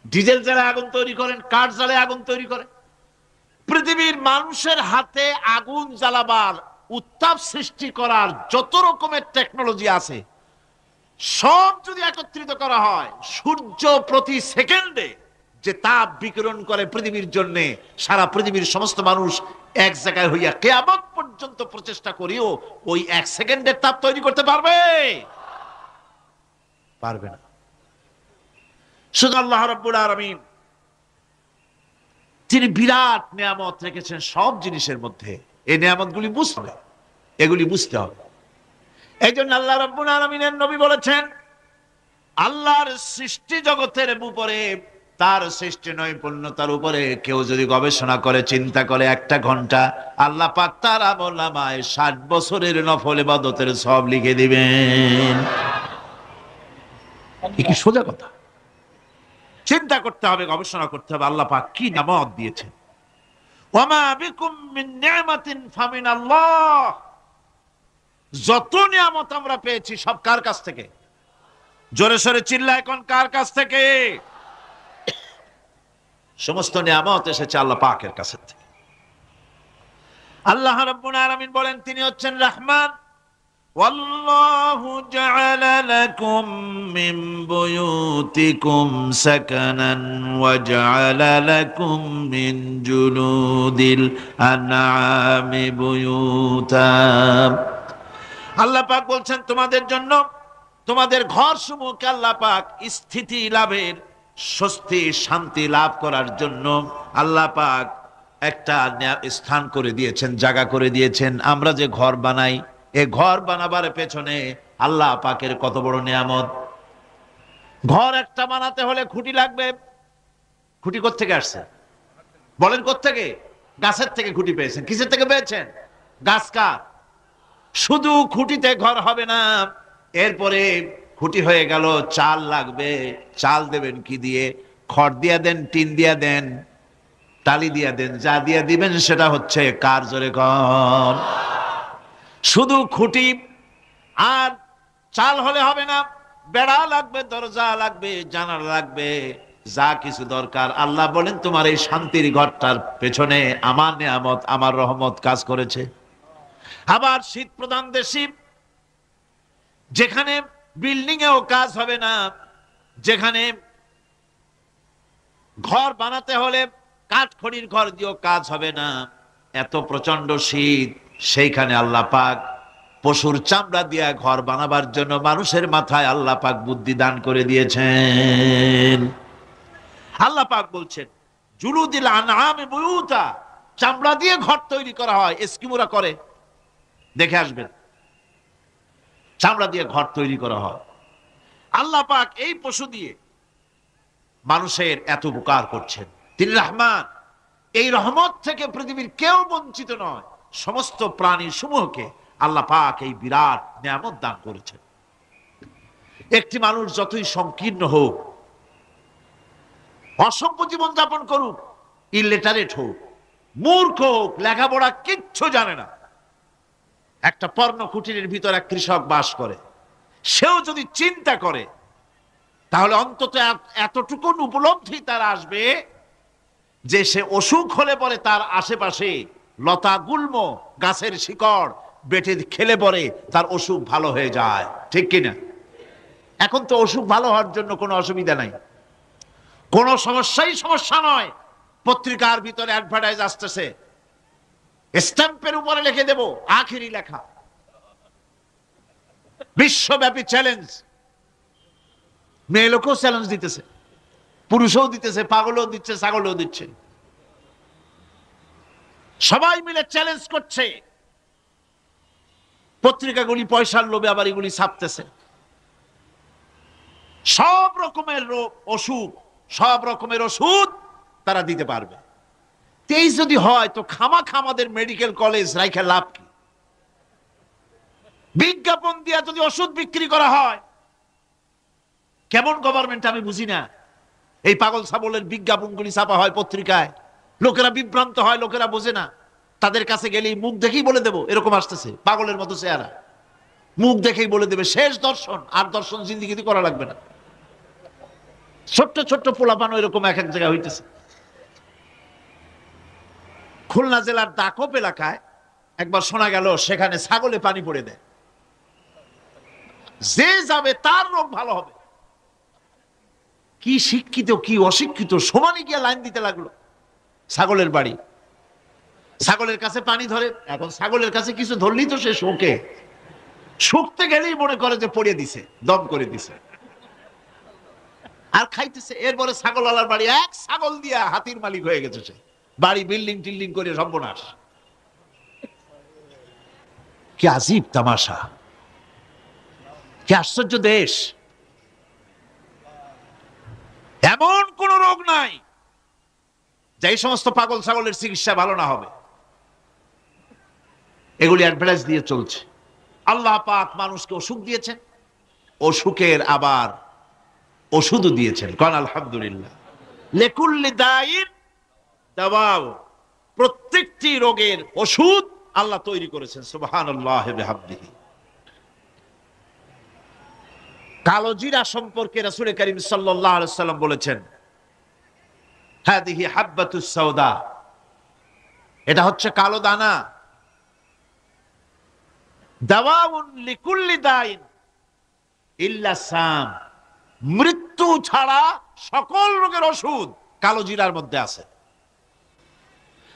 ডিজেল জ্বালায় আগুন তৈরি করেন, কাঠ জ্বালায় আগুন তৈরি করে। পৃথিবীর মানুষের হাতে আগুন জ্বালাবার, উত্তাপ সৃষ্টি করার যত রকমের টেকনোলজি আছে, সব যদি একত্রিত করা হয়, সূর্য প্রতি সেকেন্ডে যে তাপ বিকিরণ করে পৃথিবীর জন্য, সারা পৃথিবীর সমস্ত মানুষ এক জায়গায় হইয়া কিয়ামত পর্যন্ত প্রচেষ্টা করিও ওই 1 সেকেন্ডের তাপ তৈরি করতে পারবে? পারবে না। শুধু আল্লাহ রাব্বুল আলামিন তিনি বিরাট নিয়ামত রেখেছেন সব জিনিসের মধ্যে। এই নিয়ামতগুলি বুঝতে হবে, এগুলি বুঝতে হবে। এই জন্য আল্লাহ রাব্বুল আলামিনের নবী বলেছেন, আল্লাহর সৃষ্টি জগতের উপরে, তার সৃষ্টি নৈপুণ্যতার উপরে কেউ যদি গবেষণা করে, চিন্তা করে 1 ঘন্টা, আল্লাহ পাক তার আমলনামায় 60 বছরের নফল ইবাদতের সওয়াব লিখে দিবেন। কি সোজা কথা। চিন্তা করতে হবে, গবেষণা করতে হবে, আল্লাহ পাক কি নিয়ামত দিয়েছেন। ওয়ামা বিকুম মিন নি'মাতিন ফামিনাল্লাহ। যত নিয়ামত আমরা পেয়েছি সব কার কাছ থেকে? জোরে সোরে চিল্লায় কোন, কার কাছ থেকে? সমস্ত নিয়ামত এসেছে আল্লাহ পাকের কাছ থেকে। আল্লাহ রাব্বুল আলামিন বলেন, তিনি হচ্ছেন রহমান। ওয়াল্লাহু জাআলা লাকুম মিন বুয়ুতিকুম সাকানান ওয়া জাআলা লাকুম মিন জুলুদিল আনআমি বুয়ুতা। আল্লাহ পাক বলছেন, তোমাদের জন্য, তোমাদের ঘরসমূহকে আল্লাহ পাক স্থিতি লাভের, স্বস্তি শান্তি লাভ করার জন্য আল্লাহ পাক একটা স্থান করে দিয়েছেন, জায়গা করে দিয়েছেন। আমরা যে ঘর বানাই, এই ঘর বানাবার পেছনে আল্লাহ পাকের কত বড় নিয়ামত। ঘর একটা বানাতে হলে খুঁটি লাগবে। খুঁটি কোত্থেকে আসছে? বলেন কোত্থেকে? গাছের থেকে খুঁটি পেয়েছেন। কিসের থেকে পেয়েছেন? গাছ। কার? শুধু খুঁটিতে ঘর হবে না, এরপরে খুঁটি হয়ে গেল, চাল লাগবে। চাল দেবেন কি দিয়ে? খড় দিয়া দেন, টিন দিয়া দেন, টালি দিয়া দেন, যা দিয়া দিবেন সেটা হচ্ছে কার? জোরে কর। শুধু খুঁটি আর চাল হলে হবে না, বেড়া লাগবে, দরজা লাগবে, জানালা লাগবে, যা কিছু দরকার। আল্লাহ বলেন, তোমার এই শান্তির ঘরটার পেছনে আমার নিয়ামত, আমার রহমত কাজ করেছে। আবার শীত প্রধান দেশে, যেখানে বিল্ডিং এও কাজ হবে না, যেখানে ঘর বানাতে হলে কাঠখড়ির ঘর দিয়েও কাজ হবে না, এত প্রচন্ড শীত, সেইখানে আল্লাহ পাক পশুর চামড়া দিয়া ঘর বানাবার জন্য মানুষের মাথায় আল্লাহ পাক বুদ্ধি দান করে দিয়েছেন। আল্লাহ পাক বলছেন, জুলুদিল আনআমি বুয়ুতা, চামড়া দিয়ে ঘর তৈরি করা হয়, এস্কিমোরা করে, দেখে আসবেন, চামড়া দিয়ে ঘর তৈরি করা হয়। আল্লাহ পাক এই পশু দিয়ে মানুষের এত উপকার করছেন। তিনি রহমান। এই রহমত থেকে পৃথিবীর কেউ বঞ্চিত নয়। সমস্ত প্রাণী সমূহকে আল্লাহ পাক এই বিরাট নিয়ামত দান করেছেন। একটি মানুষ যতই সংকীর্ণ হোক, অসভ্য জীবন যাপন করুক, ইলিটারেট হোক, মূর্খ হোক, লেখাপড়া কিচ্ছু জানে না, একটা পর্ণ কুটিরের ভিতর এক কৃষক বাস করে, সেও যদি চিন্তা করে তাহলে অন্তত এতটুকু উপলব্ধি তার আসবে যে সে অসুখ হলে পরে তার আশেপাশে লতা গুল্ম গাছের শিকড় বেটে খেলে পরে তার অসুখ ভালো হয়ে যায়, ঠিক কিনা? এখন তো অসুখ ভালো হওয়ার জন্য কোনো অসুবিধা নাই, কোনো সমস্যা নয়। পত্রিকার ভিতরে অ্যাডভার্টাইজ আসতেছে, স্ট্যাম্পের উপরে লিখে দেব আখেরি লেখা, বিশ্বব্যাপী চ্যালেঞ্জ। মেয়ে লোকও চ্যালেঞ্জ দিতেছে, পুরুষও দিতেছে, পাগলও দিচ্ছে, ছাগলও দিচ্ছে, সবাই মিলে চ্যালেঞ্জ করছে। পত্রিকাগুলি পয়সার লোভে আবার এগুলি ছাপতেছে। সব রকমের অসুখ, সব রকমের ওষুধ তারা দিতে পারবে। তেইশ যদি হয় তো খামাখা আমাদের মেডিকেল কলেজ রাইখা লাভ কি? বিজ্ঞাপন দিয়া যদি ওষুধ বিক্রি করা হয়, কেমন গভর্নমেন্ট আমি বুঝি না। এই পাগল ছাগলের বিজ্ঞাপনগুলি ছাপা হয় পত্রিকায়, লোকেরা বিভ্রান্ত হয়, লোকেরা বোঝে না। তাদের কাছে গেলেই মুখ দেখেই বলে দেবো এরকম আসতেছে, পাগলের মতো চেহারা, মুখ দেখেই বলে দেবে শেষ দর্শন, আর দর্শন জিন্দিগিতে করা লাগবে না। ছোট্ট ছোট্ট পোলাপানো এরকম এক এক জায়গায় হইতেছে। খুলনা জেলার দাকপ এলাকায় একবার শোনা গেল সেখানে ছাগলে পানি পড়ে দেয়, যে যাবে তার রোগ ভালো হবে। কি শিক্ষিত কি অশিক্ষিত সমানে গিয়া লাইন দিতে লাগলো। ছাগলের বাড়ি, ছাগলের কাছে পানি ধরে। এখন ছাগলের কাছে কিছু ধরলেই তো সে শোকে, শুকতে গেলেই মনে করে যে পড়িয়ে দিছে, দম করে দিছে, আর খাইতেছে। এরপরে ছাগলওয়ালার বাড়ি এক ছাগল দিয়া হাতির মালিক হয়ে গেছে সে, বাড়ি বিল্ডিং টিল্ডিং করে সর্বনাশ। কি আজীব তামাশা, কি আশ্চর্য দেশ। এমন কোন রোগ নাই যে এই সমস্ত পাগল ছাগলের চিকিৎসা ভালো না হবে। এগুলি অ্যাডভার্টাইজ দিয়ে চলছে। আল্লাহ পাক মানুষকে অসুখ দিয়েছেন, অসুখের আবার ওষুধও দিয়েছেন। কারণ আলহামদুলিল্লাহ, লিকুল্লি দাইন দাওয়াও, প্রত্যেকটি রোগের ওষুধ আল্লাহ তৈরি করেছেন। সুবহানাল্লাহি ওয়া বিহামদিহি। কালো জিরা সম্পর্কে রাসূল করিম সাল্লাল্লাহু আলাইহি সাল্লাম বলেছেন, হাদিহি হাব্বাতুস সাওদা, এটা হচ্ছে কালো দানা। দাওয়াউন লিকুল্লি দাইন ইল্লা সাম, মৃত্যু ছাড়া সকল রোগের ওষুধ কালো জিরার মধ্যে আছে।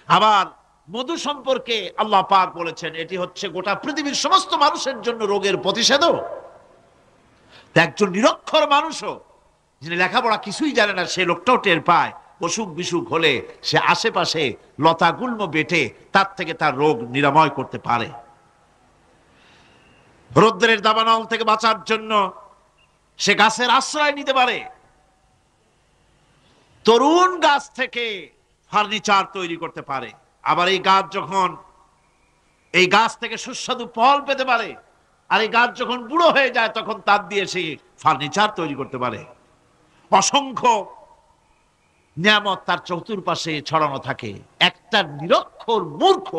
আবার মধু সম্পর্কে আল্লাহ পাক বলেছেন, এটি হচ্ছে গোটা পৃথিবীর সমস্ত মানুষের জন্য রোগের প্রতিষেধক। একজন নিরক্ষর মানুষও, যিনি লেখাপড়া কিছুই জানে না, সে লোকটাও টের পায় অসুখ বিসুখ হলে সে আশেপাশে লতা গুল্ম বেটে তার থেকে তার রোগ নিরাময় করতে পারে। রৌদ্রের দাবানল থেকে বাঁচার জন্য সে গাছের আশ্রয় নিতে পারে। তরুণ গাছ থেকে ফার্নিচার তৈরি করতে পারে। আবার এই গাছ যখন, এই গাছ থেকে সুস্বাদু ফল পেতে পারে, আর এই গাছ যখন বুড়ো হয়ে যায় তখন তার দিয়ে সে ফার্নিচার তৈরি করতে পারে। অসংখ্য নিয়ামত তার চতুর্পাশে ছড়ানো থাকে। একটা নিরক্ষর মূর্খ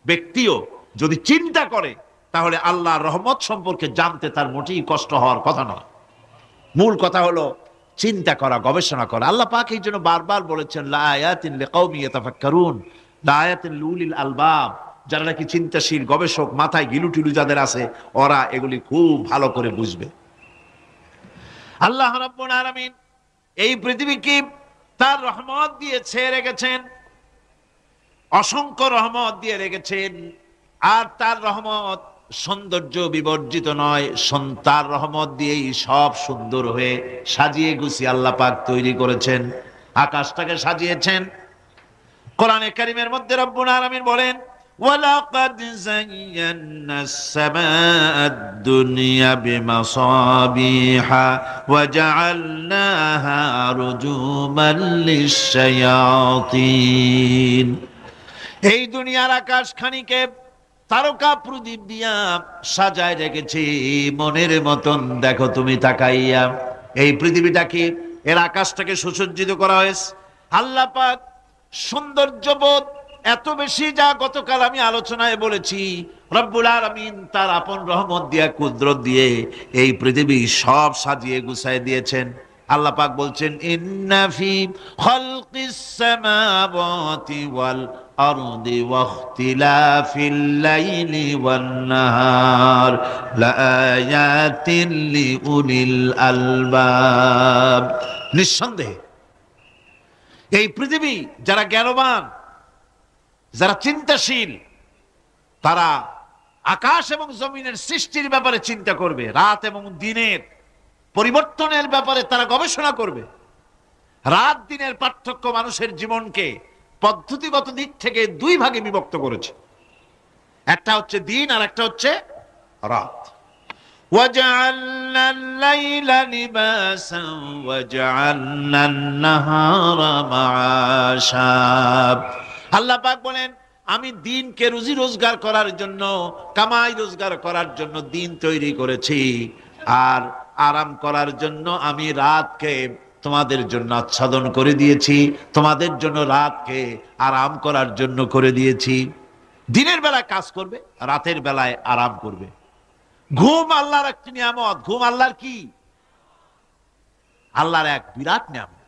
ব্যক্তিও যদি চিন্তা করে তাহলে আল্লাহর রহমত সম্পর্কে জানতে তার মোটেই কষ্ট হওয়ার কথা নয়। মূল কথা হলো চিন্তা করা, গবেষণা করা। আল্লাহ পাক এই জন্য বারবার বলেছেন, লা আয়াতিন লিকাউমি ইয়াতাফাক্কারুন, লা আয়াতিন লিউলিল আলবাব, যারা নাকি চিন্তাশীল গবেষক, মাথায় গিলুটিলু যাদের আছে, ওরা এগুলি খুব ভালো করে বুঝবে। আল্লাহ রাব্বুল আলামিন এই পৃথিবীকে তার রহমত দিয়ে ছেয়ে রেখেছেন, অসংখ্য রহমত দিয়ে রেখেছেন। আর তার রহমত সৌন্দর্য বিবর্জিত নয়, তার রহমত দিয়েই সব সুন্দর হয়ে সাজিয়ে গুছিয়ে আল্লাহ পাক তৈরি করেছেন। আকাশটাকে সাজিয়েছেন, কোরআনে কারীমের মধ্যে রব্বুল আলামিন বলেন, ওয়ালাকাদ যায়্যানাস সামাআদ দুনিয়া বিমাসাবিহা ওয়া জাআলনাহা রুজুমান লিশ-শায়াতিন। এই দুনিয়ার আকাশখানিকে তারকা প্রদীপ দিয়া সাজায় রেখেছি মনের মতন। দেখো তুমি তাকাইয়া, এই পৃথিবীটাকে, এর আকাশটাকে সুসজ্জিত করা হয়েছে। আল্লাহ পাক সৌন্দর্যবোধ এত বেশি, যা গতকাল আমি আলোচনায় বলেছি, রব্বুল আলামিন তার আপন রহমত দিয়া, কুদরত দিয়ে এই পৃথিবী সব সাজিয়ে গুছায় দিয়েছেন। আল্লাহ পাক বলছেন, ইন্না ফি খালকিস সামাওয়াতি ওয়াল আরদি ওয়াখতিলাফিল লাইলি ওয়ান নাহার লাআয়াতিন লিউলিল আলবাব। নিঃসন্দেহে এই পৃথিবী, যারা জ্ঞানবান, যারা চিন্তাশীল, তারা আকাশ এবং জমিনের সৃষ্টির ব্যাপারে চিন্তা করবে, রাত এবং দিনের পরিবর্তনের ব্যাপারে তারা গবেষণা করবে। রাত দিনের পার্থক্য মানুষের জীবনকে পদ্ধতিগত দিক থেকে দুই ভাগে বিভক্ত করেছে। একটা হচ্ছে দিন, আর একটা হচ্ছে রাত। وَجَعَلْنَا اللَّيْلَ لِبَاسًا وَجَعَلْنَا النَّهَارَ مَعَاشًا। আল্লাহ পাক বলেন, আমি দিনকে রুজি রোজগার করার জন্য, কামাই রোজগার করার জন্য দিন তৈরি করেছি, আর আরাম করার জন্য আমি রাতকে তোমাদের জন্য আচ্ছাদন করে দিয়েছি, তোমাদের জন্য রাতকে আরাম করার জন্য করে দিয়েছি। দিনের বেলায় কাজ করবে, রাতের বেলায় আরাম করবে। ঘুম আল্লাহর একটি নিয়ামত। ঘুম আল্লাহর কি? আল্লাহর এক বিরাট নিয়ামত।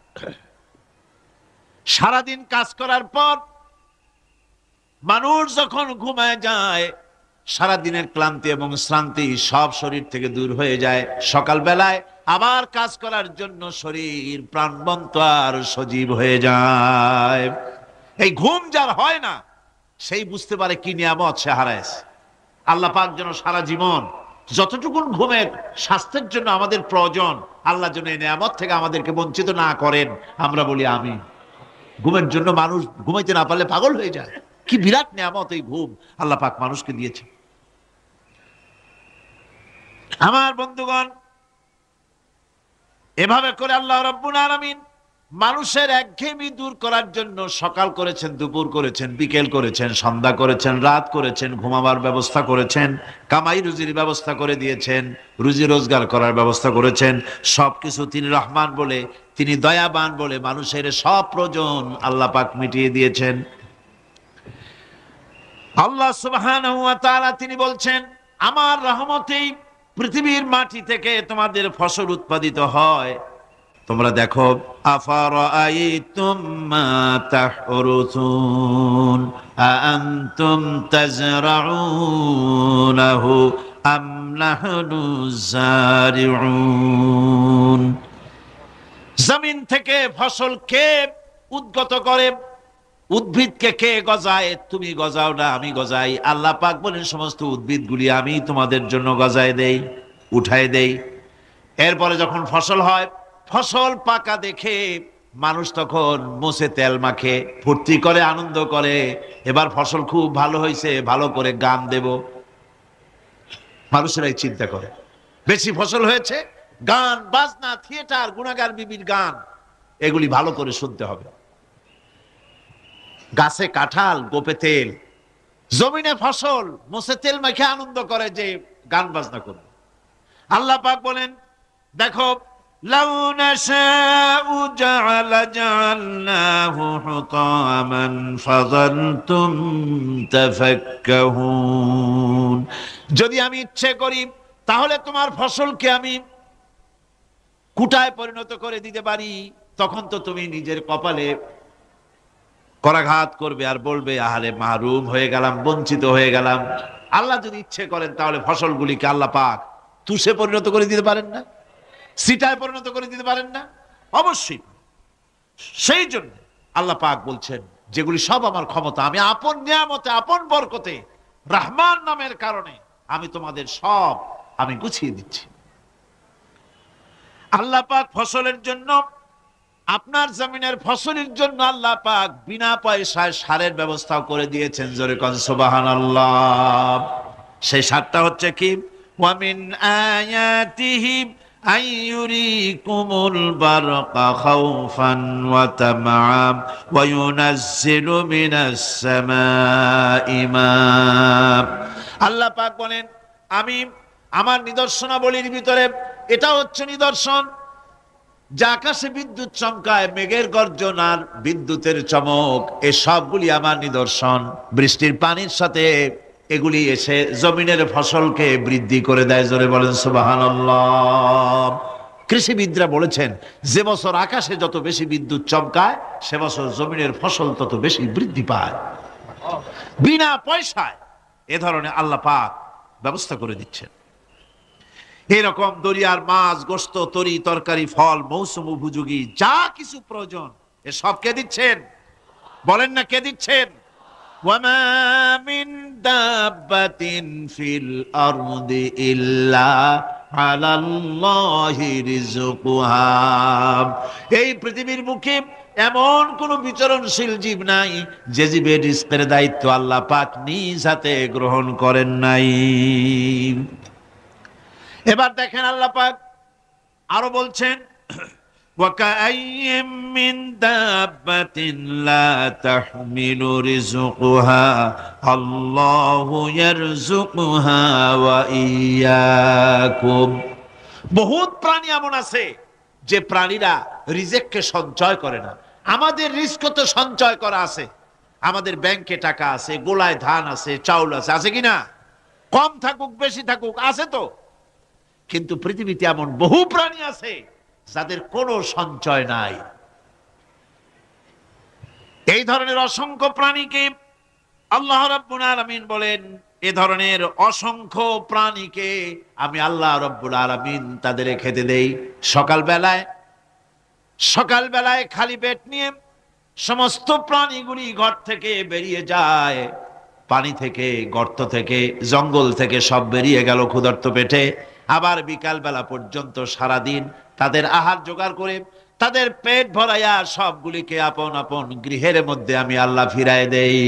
সারাদিন কাজ করার পর মানুষ যখন ঘুমায় যায়, সারাদিনের ক্লান্তি এবং শ্রান্তি সব শরীর থেকে দূর হয়ে যায়। সকাল বেলায় আবার কাজ করার জন্য শরীর প্রাণবন্ত আর সজীব হয়ে যায়। এই ঘুম যার হয় না, সেই বুঝতে পারে কি নিয়ামত সে হারাইছে। আল্লাহ পাক যেন সারা জীবন যতটুকুন ঘুমের স্বাস্থ্যের জন্য আমাদের প্রয়োজন, আল্লাহ যেন এই নিয়ামত থেকে আমাদেরকে বঞ্চিত না করেন। আমরা বলি আমিন। ঘুমের জন্য মানুষ ঘুমাইতে না পারলে পাগল হয়ে যায়। কি বিরাট নিয়ামত এই ঘুম আল্লাহ পাক মানুষকে দিয়েছে। আমার বন্ধুগণ, এভাবে করে আল্লাহ রাব্বুল আলামিন মানুষের একঘেয়েমি দূর করার জন্য সকাল করেছেন, দুপুর করেছেন, বিকেল করেছেন, সন্ধ্যা করেছেন, রাত করেছেন, ঘুমাবার ব্যবস্থা করেছেন, কামাই রুজির ব্যবস্থা করে দিয়েছেন, রুজি রোজগার করার ব্যবস্থা করেছেন। সবকিছু তিনি রহমান বলে, তিনি দয়াবান বলে মানুষের সব প্রয়োজন আল্লাহ পাক মিটিয়ে দিয়েছেন। আল্লাহ সুবহানাহু ওয়া তাআলা তিনি বলছেন, আমার রহমতেই পৃথিবীর মাটি থেকে তোমাদের ফসল উৎপাদিত হয়। তোমরা দেখো, আফারাআইতুম মা তাহরুসুন আআনতুম তাজরাউনাহু আম নাহনুজ জারিউন। জমিন থেকে ফসল কে উদ্গত করে? উদ্ভিদকে কে গজায়? তুমি গজাও না, আমি গজাই। আল্লাহ পাক বলেন, সমস্ত উদ্ভিদগুলি আমি তোমাদের জন্য গজায় দেই, উঠায় দেই। এরপরে যখন ফসল হয়, ফসল পাকা দেখে মানুষ তখন মুছে তেল মাখে, ফুর্তি করে, আনন্দ করে। এবার ফসল খুব ভালো হয়েছে, ভালো করে গান দেব। মানুষেরাই চিন্তা করে, বেশি ফসল হয়েছে, গান বাজনা, থিয়েটার, গুণাগার বিবির গান, এগুলি ভালো করে শুনতে হবে। গাছে কাঁঠাল, গোপে তেল, জমিনে ফসল, মুছে তেল মাখে আনন্দ করে যে গান বাজনা করবে। আল্লাহ পাক বলেন, দেখো, লাউ নাশাউ জাআলনাহু হুতামান ফাযালতুম তাফাক্কাহুন। যদি আমি ইচ্ছে করি তাহলে তোমার ফসলকে আমি কুটায় পরিণত করে দিতে পারি। তখন তো তুমি নিজের কপালে করাঘাত করবে আর বলবে, আহারে মাহরুম হয়ে গেলাম, বঞ্চিত হয়ে গেলাম। আল্লাহ যদি ইচ্ছে করেন তাহলে ফসলগুলিকে আল্লাহ পাক তুষে পরিণত করে দিতে পারেন না? সিটায় পরিণত করে দিতে পারেন না? অবশ্যই। সেই জন্য আল্লাহ পাক বলছেন, যেগুলি সব আমার ক্ষমতা, আমি আপন নিয়ামতে, আপন বরকতে, রহমান নামের কারণে আমি তোমাদের সব আমি গুছিয়ে দিচ্ছি। আল্লাহ পাক ফসলের জন্য আপনার জমিনের ফসলের জন্য আল্লাহ পাক বিনা পয়সায় সারের ব্যবস্থাও করে দিয়েছেন। জোরে কোন সুবহানাল্লাহ। সেই সারটা হচ্ছে কি? ওয়া মিন আয়াতিহি আইয়ুরিকুমুল বারকা খাউফান ওয়া তামআম ওয়া ইউনাজ্জিলু মিনাস সামাই মা। আল্লাহ পাক বলেন, আমি আমার নিদর্শনাবলীর ভিতরে এটা হচ্ছে নিদর্শন, যে আকাশে বিদ্যুৎ চমকায়, মেঘের গর্জন আর বিদ্যুতের চমক, এ সবগুলি আমার নিদর্শন। বৃষ্টির পানির সাথে এগুলি এসে জমিনের ফসলকে বৃদ্ধি করে দেয়। জোরে বলেন সুবহানাল্লাহ। কৃষিবিদরা বলেছেন, যে বছর আকাশে যত বেশি বিদ্যুৎ চমকায় সে বছর জমিনের ফসল তত বেশি বৃদ্ধি পায়। বিনা পয়সায় এ ধরনের আল্লাহ পাক ব্যবস্থা করে দিচ্ছেন। এরকম দরিয়ার মাছ, গোশত, তরি তরকারি, ফল, মৌসুম উপযোগী যা কিছু প্রয়োজন এ সব কে দিচ্ছেন? বলেন না কে দিচ্ছেন? ওয়ামা মিন দাব্বাতিন ফিল আরদি ইল্লা আলাল্লাহি রিজকুহা। এই পৃথিবীর মুখে এমন কোন বিচরণশীল জীব নাই যে জীবের রিজকের দায়িত্ব আল্লাহ পাক নিজ হাতে গ্রহণ করেন নাই। এবার দেখেন আল্লাহ পাক আরো বলছেন, وَكَأَيِّن مِّن دَابَّةٍ لَّا تَحْمِلُ رِزْقَهَا اللَّهُ يَرْزُقُهَا وَإِيَّاكُمْ। বহুত প্রাণী এমন আছে যে প্রাণীরা রিজেককে সঞ্চয় করে না। আমাদের রিজক তো সঞ্চয় করা আছে, আমাদের ব্যাংকে টাকা আছে, গোলায় ধান আছে, চাউল আছে, আছে কিনা? কম থাকুক বেশি থাকুক আছে তো। কিন্তু পৃথিবীতে এমন বহু প্রাণী আছে যাদের কোনো সঞ্চয় নাই। এই ধরনের অসংখ্য প্রাণীকে আল্লাহ রাব্বুল আলামিন বলেন, এ ধরনের অসংখ্য প্রাণীকে আমি আল্লাহ রাব্বুল আলামিন তাদের খেতে দেই। সকালবেলায় খালি পেট নিয়ে সমস্ত প্রাণীগুলি ঘর থেকে বেরিয়ে যায়, পানি থেকে, গর্ত থেকে, জঙ্গল থেকে সব বেরিয়ে গেল ক্ষুধার্ত পেটে। আবার বিকাল বেলা পর্যন্ত সারাদিন তাদের আহার জোগাড় করে তাদের পেট ভরাইয়া সবগুলিকে আপন আপন গৃহের মধ্যে আমি আল্লাহ ফিরায় দেই।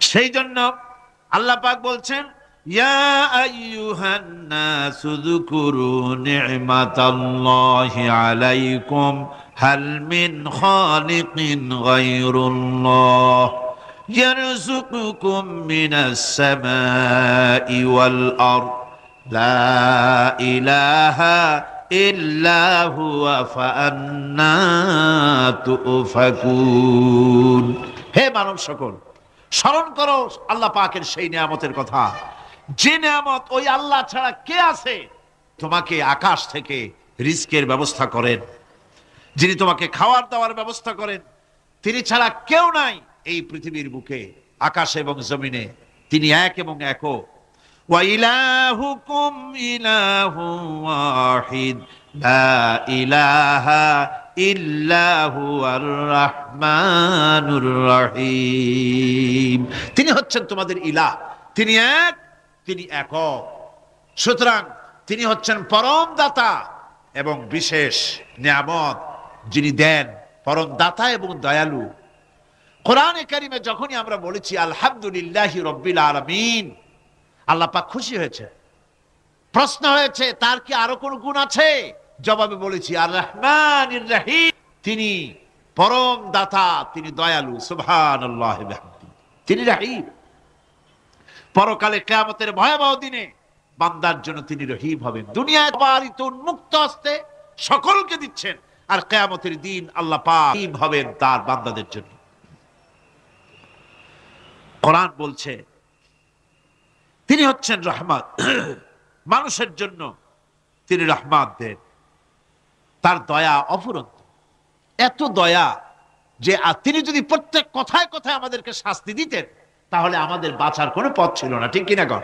সেই জন্য আল্লাহ পাক বলছেন, ইয়া আইয়ুহান নাসু যকুরু নি'মাতাল্লাহি আলাইকুম হাল মিন খালিকিন গায়রুল্লাহ يرزقكم من السماء والأرض لا إله إلا هو فأنا تؤفكون। হে মানব সকল, স্মরণ করো আল্লাহ পাকের সেই নিয়ামতের কথা, যে নিয়ামত ওই আল্লাহ ছাড়া কে আছে? তোমাকে আকাশ থেকে রিজকের ব্যবস্থা করেন, যিনি তোমাকে খাওয়ার দাওয়ার ব্যবস্থা করেন, তিনি ছাড়া কেউ নাই এই পৃথিবীর বুকে, আকাশ এবং জমিনে। তিনি এক এবং একক। ওয়া ইলাহুকুম ইলাহু ওয়াহিদ লা ইলাহা ইল্লা হুয়ার রাহমানুর রহিম। তিনি হচ্ছেন তোমাদের ইলাহ, তিনি এক, তিনি একক। সুতরাং তিনি হচ্ছেন পরম দাতা এবং বিশেষ নিয়ামত যিনি দেন, পরম দাতা এবং দয়ালু। কোরআনে কারিমে যখনই আমরা বলেছি আলহামদুলিল্লাহি রাব্বিল আলামিন, আল্লাহ পাক খুশি হয়েছে। প্রশ্ন হয়েছে তার কি আরো কোন গুণ আছে? জবাবে বলেছি আর রহমানির রহিম, তিনি পরম দাতা, তিনি দয়ালু। সুবহানাল্লাহি ওয়া বিহামদিহি, তিনি রহিম। পরকালে কিয়ামতের ভয়াবহ দিনে বান্দার জন্য তিনি রহিম হবেন। দুনিয়ায় বারিত উন্মুক্ত হস্তে সকলকে দিচ্ছেন, আর কিয়ামতের দিন আল্লাহ পাক রহিম হবেন তার বান্দাদের জন্য। কোরআন বলছে তিনি হচ্ছেন রহমত, মানুষের জন্য তিনি রহমত দেন। তার দয়া অফুরন্ত, এত দয়া যে তিনি যদি প্রত্যেক কথায় কথায় আমাদেরকে শাস্তি দিতেন তাহলে আমাদের বাঁচার কোনো পথ ছিল না। ঠিক কিনা কর?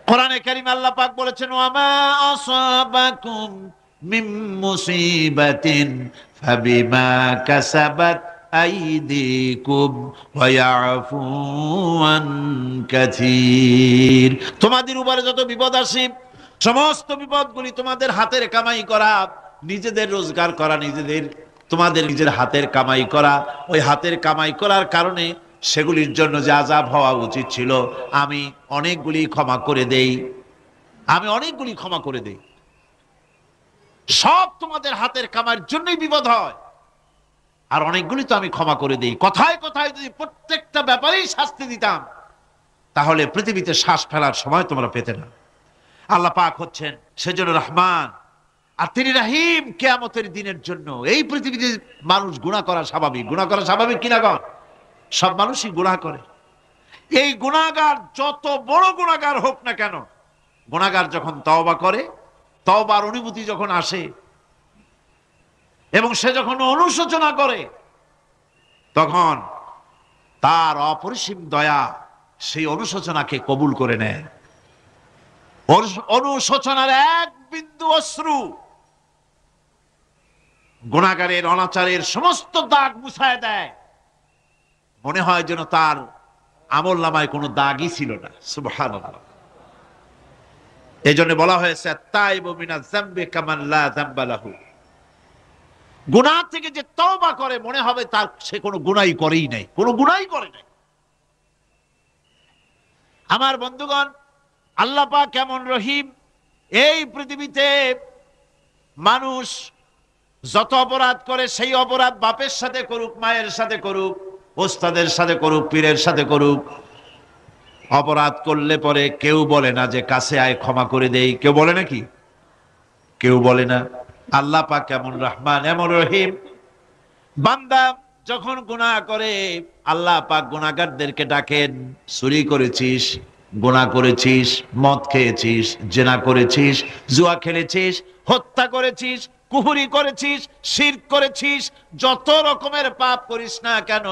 কোরআনে কারীমে আল্লাহ পাক বলেছেন, ওয়ামা আসাবাকুম মিন মুসিবাতিন ফাবিমা কাসাবাত আইদিকুম ওয়া ইয়াফু আন কাসীর। তোমাদের উপরে যত বিপদ আসে সমস্ত বিপদগুলি তোমাদের হাতের কামাই করা, নিজেদের রোজগার করা, নিজেদের তোমাদের নিজের হাতের কামাই করা, ওই হাতের কামাই করার কারণে সেগুলির জন্য যে আযাব হওয়া উচিত ছিল আমি অনেকগুলি ক্ষমা করে দেই, আমি অনেকগুলি ক্ষমা করে দেই। সব তোমাদের হাতের কামাইয়ের জন্যই বিপদ হয়, আর অনেকগুলি তো আমি ক্ষমা করে দেই। কথায় কথায় যদি প্রত্যেকটা ব্যাপারেই শাস্তি দিতাম তাহলে পৃথিবীতে শ্বাস ফেলার সময় তোমরা পেতে না। আল্লাহ পাক হচ্ছেন সেজন্য রহমান, আর তিনি রাহিম। কিয়ামতের দিনের জন্য এই পৃথিবীতে মানুষ গুনাহ করা স্বাভাবিক। গুনাহ করা স্বাভাবিক কিনা কন? সব মানুষই গুনাহ করে। এই গুনাহগার যত বড় গুনাহগার হোক না কেন, গুনাহগার যখন তওবা করে, তওবার অনুভূতি যখন আসে এবং সে যখন অনুশোচনা করে, তখন তার অপরিসীম দয়া সেই অনুশোচনাকে কবুল করে নেয়। অনুশোচনার এক বিন্দু অশ্রু গুনাহগারের অনাচারের সমস্ত দাগ মুছায় দেয়। মনে হয় যেন তার আমল নামায় কোনো দাগই ছিল না। সুবহানাল্লাহ। এই জন্য বলা হয়েছে আত-তাইবু মিনাজ যামবি কামান লা যামবা লাহু। গুনাহ থেকে যে তওবা করে মনে হবে তার সে কোনো গুনাহই করেই নাই, কোনো গুনাহই করে নাই। আমার বন্ধুগণ, আল্লাহ পাক কেমন রহিম। এই পৃথিবীতে মানুষ যত অপরাধ করে সেই অপরাধ বাপের সাথে করুক, মায়ের সাথে করুক, ওস্তাদের সাথে করুক, পীরের সাথে করুক, অপরাধ করলে পরে কেউ বলে না যে কাছে আয় ক্ষমা করে দেই। কেউ বলে নাকি? কেউ বলে না। আল্লাহ পাক কেমন রহমান, এমন রহিম। বান্দা যখন গুনাহ করে আল্লাহ পাক গুনাহগারদেরকে ডাকেন, চুরি করেছিস, গুনাহ করেছিস, মদ খেয়েছিস, জিনা করেছিস, জুয়া খেলেছিস, হত্যা করেছিস, কুফরি করেছিস, শিরক করেছিস, যত রকমের পাপ করিস না কেন,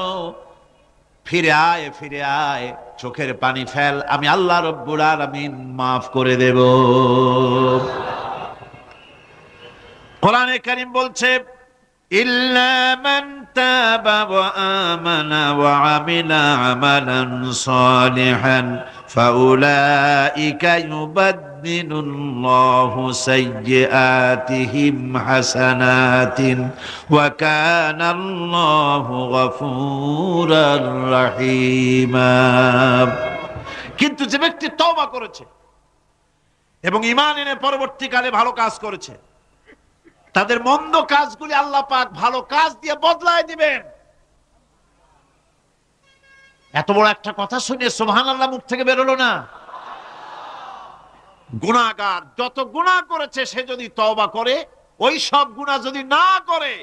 ফিরে আয়, ফিরে আয়, চোখের পানি ফেল, আমি আল্লাহ রব্বুল আলামিন মাফ করে দেব। কোরআনে কারীম বলছে ইল্লা মান তাবা ওয়া আমানা ওয়া আমিলা আমালান সালিহান ফাউলাইকা ইউবাদদিলুল্লাহু সাইয়্যাতিহিম হাসানাতিন ওয়া কানাল্লাহু গফুরার রহিমা। কিন্তু যে ব্যক্তি তওবা করেছে এবং ঈমান এনে পরবর্তীকালে ভালো কাজ করেছে, তাদের মন্দ কাজগুলি আল্লাহ পাক ভালো কাজ দিয়ে বদলায় দিবেন। এত বড় একটা কথা শুনে সুবহানাল্লাহ মুখ থেকে বেরোলো না? গুনাহগার যত গুনাহ করেছে সে যদি তওবা করে, ওই সব গুনাহ যদি না করে,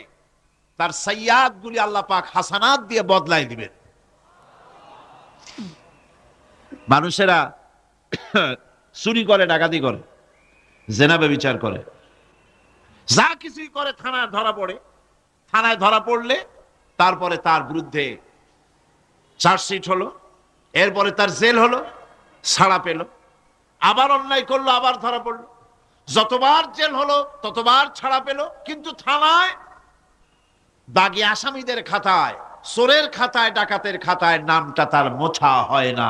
তার সাইয়্যাতগুলি আল্লাহ পাক হাসানাত দিয়ে বদলায় দিবেন। মানুষেরা চুরি করে, ডাকাতি করে, জিনা ব্যভিচার করে, যা কিছুই করে থানায় ধরা পড়ে। থানায় ধরা পড়লে তারপরে তার বিরুদ্ধে চার্জশিট হলো, এরপরে তার জেল হলো, ছাড়া পেল, আবার অন্যায় করলো, আবার ধরা পড়লো, যতবার জেল হলো ততবার ছাড়া পেল, কিন্তু থানায় দাগী আসামিদের খাতায়, চোরের খাতায়, ডাকাতের খাতায় নামটা তার মোছা হয় না,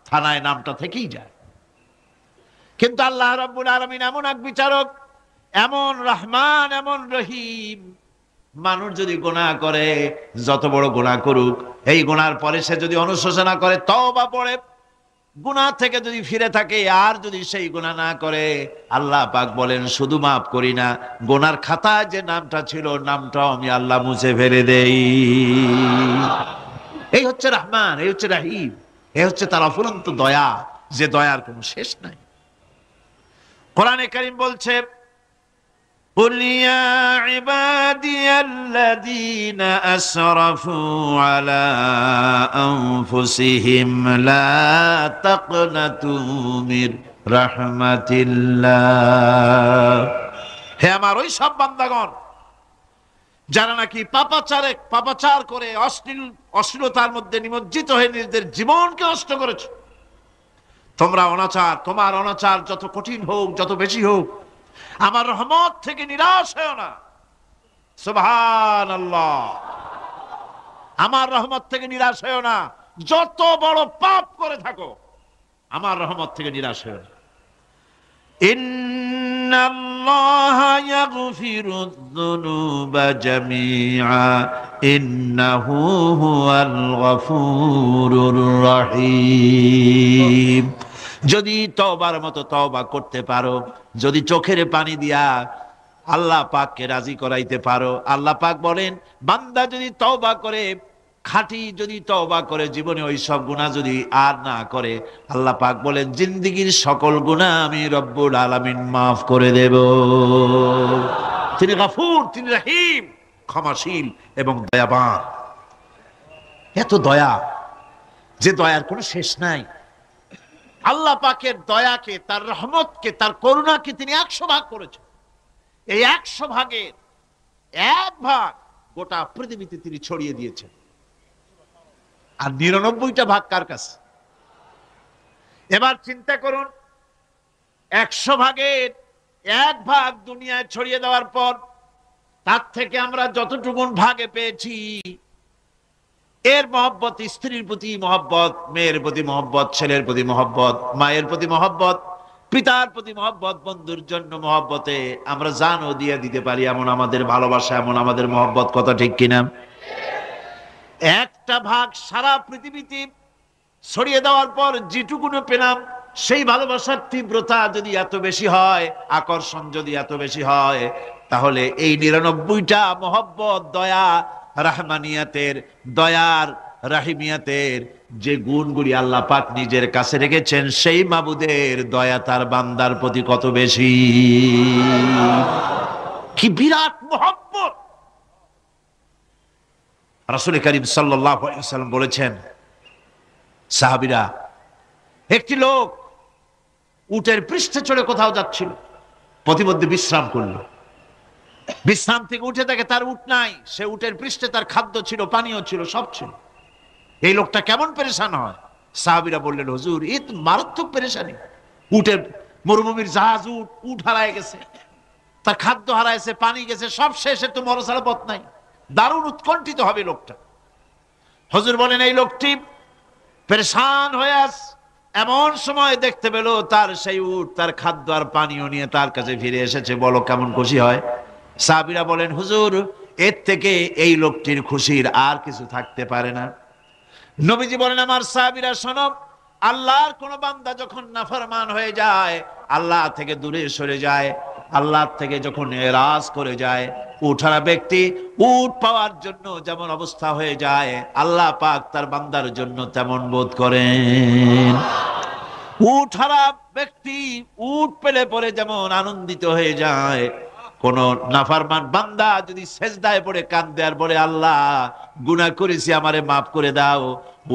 থানায় নামটা থেকেই যায়। কিন্তু আল্লাহ রাব্বুল আলামিন এমন এক বিচারক, এমন রহমান, এমন রহিম। মানুষ যদি গুনাহ করে, যত বড় গুনাহ করুক, এই গুনার পরে সে যদি অনুশোচনা করে, তওবা পড়ে, গুনাহ থেকে যদি ফিরে থাকে, আর যদি সেই গুনাহ না করে, আল্লাহ পাক বলেন শুধু মাফ করি না, গুনার খাতায় যে নামটা ছিল নামটাও আমি আল্লাহ মুছে ফেলে দেই। এই হচ্ছে রহমান, এই হচ্ছে রহিম, এই হচ্ছে তার অফুরন্ত দয়া, যে দয়ার কোনো শেষ নাই। কোরআনে কারীম বলছে قل يا عبادي الذين أسرفوا على أنفسهم لا تقنطوا من رحمة الله। হে আমার ওই সব বান্দাগণ যারা নাকি পাপাচার করে অশ্লীলতার মধ্যে নিমজ্জিত হয়ে নিজেদের জীবনকে নষ্ট করেছে, তোমার অনাচার যত কঠিন হোক, যত বেশি হোক, আমার রহমত থেকে নিরাশ হয়ো না। সুবহানাল্লাহ। আমার রহমত থেকে নিরাশ হয়ো না, যত বড় পাপ করে থাকো আমার রহমত থেকে নিরাশ হয়ো না। ইন্নাল্লাহ ইন্নাল্লাহা ইয়াগফিরুয যুনুবা জামিআ ইন্নাহু হুয়াল গফুরুর রহিম। যদি তওবার মতো তওবা করতে পারো, যদি চোখের পানি দিয়া আল্লাহ পাককে রাজি করাইতে পারো, আল্লাহ পাক বলেন বান্দা যদি তওবা করে, খাঁটি যদি তওবা করে, জীবনে ওই সব গুনাহ যদি আর না করে, আল্লাহ পাক বলেন জিন্দেগীর সকল গুনাহ আমি রব্বুল আলামিন মাফ করে দেব। তিনি গফুর, তিনি রহিম, ক্ষমাশীল এবং দয়াবান। এত দয়া যে দয়ার কোনো শেষ নাই। আল্লাহ পাকের দয়াকে, তার রহমতকে, তার করুণাকে তিনি 100 ভাগ করেছেন। এই 100 ভাগের 1 ভাগ গোটা পৃথিবীতে তিনি ছড়িয়ে দিয়েছেন। আর 99টা ভাগ কার কাছে? এবার চিন্তা করুন, 100 ভাগের 1 ভাগ দুনিয়ায় ছড়িয়ে দেওয়ার পর তার থেকে আমরা যতটুকুন ভাগে পেয়েছি, এর মহব্বত, স্ত্রীর প্রতি মহব্বত, মেয়ের প্রতি মহব্বত, ছেলের প্রতি মহব্বত, মায়ের প্রতি মহব্বত, পিতার প্রতি মহব্বত, বন্ধুর জন্য মহব্বতে আমরা জানও দিয়ে দিতে পারি, এমন আমাদের ভালোবাসা, এমন আমাদের মহব্বত। কথা ঠিক কিনা? 1টা ভাগ সারা পৃথিবীতে ছড়িয়ে দেওয়ার পর যেটুকুনো পেলাম, সেই ভালোবাসার তীব্রতা যদি এত বেশি হয়, আকর্ষণ যদি এত বেশি হয়, তাহলে এই 99টা মহব্বত, দয়া, রাহমানিয়াতের, দয়ার, রাহিমিয়াতের যে গুণগুলি আল্লাহ পাক নিজের কাছে রেখেছেন, সেই মাবুদের দয়া তার বান্দার প্রতি কত বেশি! কি বিরাট মহব্বত! রাসূল করিম সাল্লাল্লাহু আলাইহি ওয়াসাল্লাম বলেছেন, সাহাবীরা, একটি লোক উটের পৃষ্ঠে চড়ে কোথাও যাচ্ছিল, প্রতিমধ্যে বিশ্রাম করলো। বিশ্রাম থেকে উঠে দেখে তার উট নাই। সে উটের পৃষ্ঠে তার খাদ্য ছিল, পানীয় ছিল, সব ছিল। এই লোকটা কেমন পেরেশান হয়? সাহাবীরা বললেন, হুজুর, এই তো মারাত্মক পেরেশানি। উটের, মরুভূমির জাহাজ, উট হারায় গেছে, তার খাদ্য হারাইছে, পানি গেছে, সব শেষে তো মরা ছাড়া পথ নাই। দারুণ উৎকণ্ঠিত হবে লোকটা। হুজুর বলেন, এই লোকটি পেরেশান হয়ে আস। এমন সময় দেখতে পেল তার সেই উট তার খাদ্য আর পানীয় নিয়ে তার কাছে ফিরে এসেছে। বলো কেমন খুশি হয়? সাহাবীরা বলেন, হুজুর, এর থেকে এই লোকটির খুশির আর কিছু থাকতে পারে না। নবীজি বলেন, আমার সাহাবীরা শোনো, আল্লাহর কোন বান্দা যখন নাফরমান হয়ে যায়, আল্লাহ থেকে দূরে সরে যায়, আল্লাহ থেকে যখন এরাজ করে যায়, উঠারা ব্যক্তি উট পাওয়ার জন্য যেমন অবস্থা হয়ে যায়, আল্লাহ পাক তার বান্দার জন্য তেমন বোধ করেন। উঠারা ব্যক্তি উট পেলে পরে যেমন আনন্দিত হয়ে যায়, কোন নাফরমান বান্দা যদি সেজদায় পড়ে কাঁদে আর বলে, আল্লাহ, গুনাহ করেছি, আমারে মাফ করে দাও,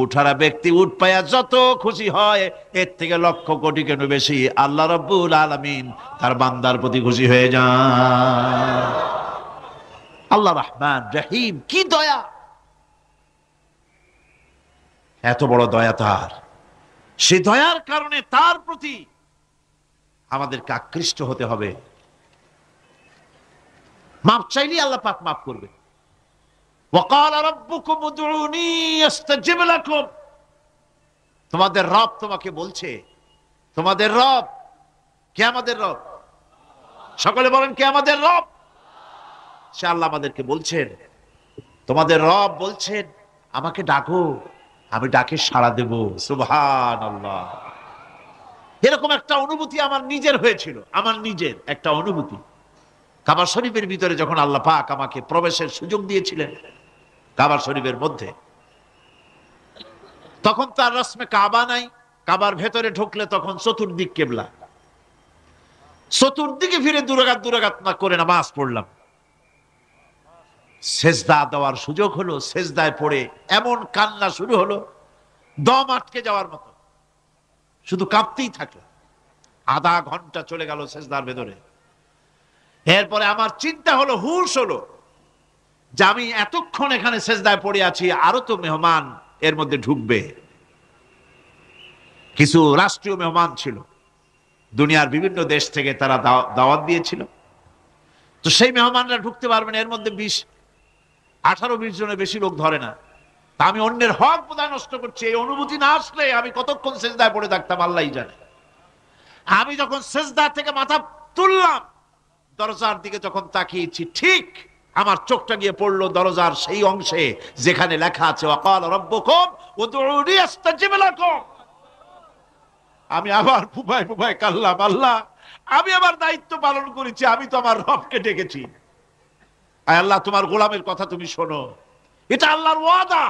উঠারা ব্যক্তি উট পায়া যত খুশি হয়, এর থেকে লক্ষ কোটি কেন বেশি আল্লাহ রাব্বুল আলামিন তার বান্দার প্রতি খুশি হয়ে যান। আল্লাহ রহমান রহিম, কি দয়া! এত বড় দয়া তার। সে দয়ার কারণে তার প্রতি আমাদেরকে আকৃষ্ট হতে হবে। মাপ চাইলেই আল্লাহ পাক মাফ করবে। ওয়াকালা রাব্বুকুম উদউনি আস্তাজিব লাকুম। তোমাদের রব তোমাকে বলছে, তোমাদের রব কে? আমাদের রব। সকলে বলেন, কে আমাদের রব? সে আল্লাহ আমাদেরকে বলছেন, তোমাদের রব বলছেন, আমাকে ডাকো, আমি ডাকে সাড়া দেব। সুবহানাল্লাহ। এরকম একটা অনুভূতি আমার নিজের হয়েছিল, আমার নিজের একটা অনুভূতি। কাবা শরীফের ভিতরে যখন আল্লাহ পাক আমাকে প্রবেশের সুযোগ দিয়েছিলেন, কাবা শরীফের মধ্যে, তখন তার রসমে কাবা নাই। কাবার ভেতরে ঢুকলে তখন চতুর্দিক কেবলা, চতুর্দিকে ফিরে দুরাকাত না করে নামাজ পড়লাম। সেজদা দেওয়ার সুযোগ হলো, সেজদায় পড়ে এমন কান্না শুরু হলো, দম আটকে যাওয়ার মতো, শুধু কাঁপতেই থাকলো। আধা ঘন্টা চলে গেল সেজদার ভেতরে। এরপরে আমার চিন্তা হলো, হুঁশ হলো, যে আমি এতক্ষণ এখানে সেজদায় পড়ে আছি, আরো তো মেহমান এর মধ্যে ঢুকবে। কিছু রাষ্ট্রীয় মেহমান ছিল, দুনিয়ার বিভিন্ন দেশ থেকে তারা দাওয়াত দিয়েছিল। তো সেই মেহমানরা ঢুকতে পারবেন, এর মধ্যে 18-20 জনের বেশি লোক ধরে না। তা আমি অন্যের হক বোধহয় নষ্ট করছি, এই অনুভূতি না আসলে আমি কতক্ষণ সেজদায় পড়ে থাকতাম আল্লাহই জানে। আমি যখন সেজদা থেকে মাথা তুললাম, দরজার দিকে যখন তাকিয়েছি, ঠিক আমার চোখটা গিয়ে পড়লো দরজার সেই অংশে যেখানে লেখা আছে ওয়াকাল রাব্বুকুম উদউনি আস্তাজিব লাকুম। আমি আবার ফুফায় ফুফায় কাল্লাম, আল্লাহ আমি আমার দায়িত্ব পালন করেছি, আমি তো আমার রবকে ডেকেছি। আয় আল্লাহ, তোমার গোলামের কথা তুমি শোনো, এটা আল্লাহর ওয়াদা।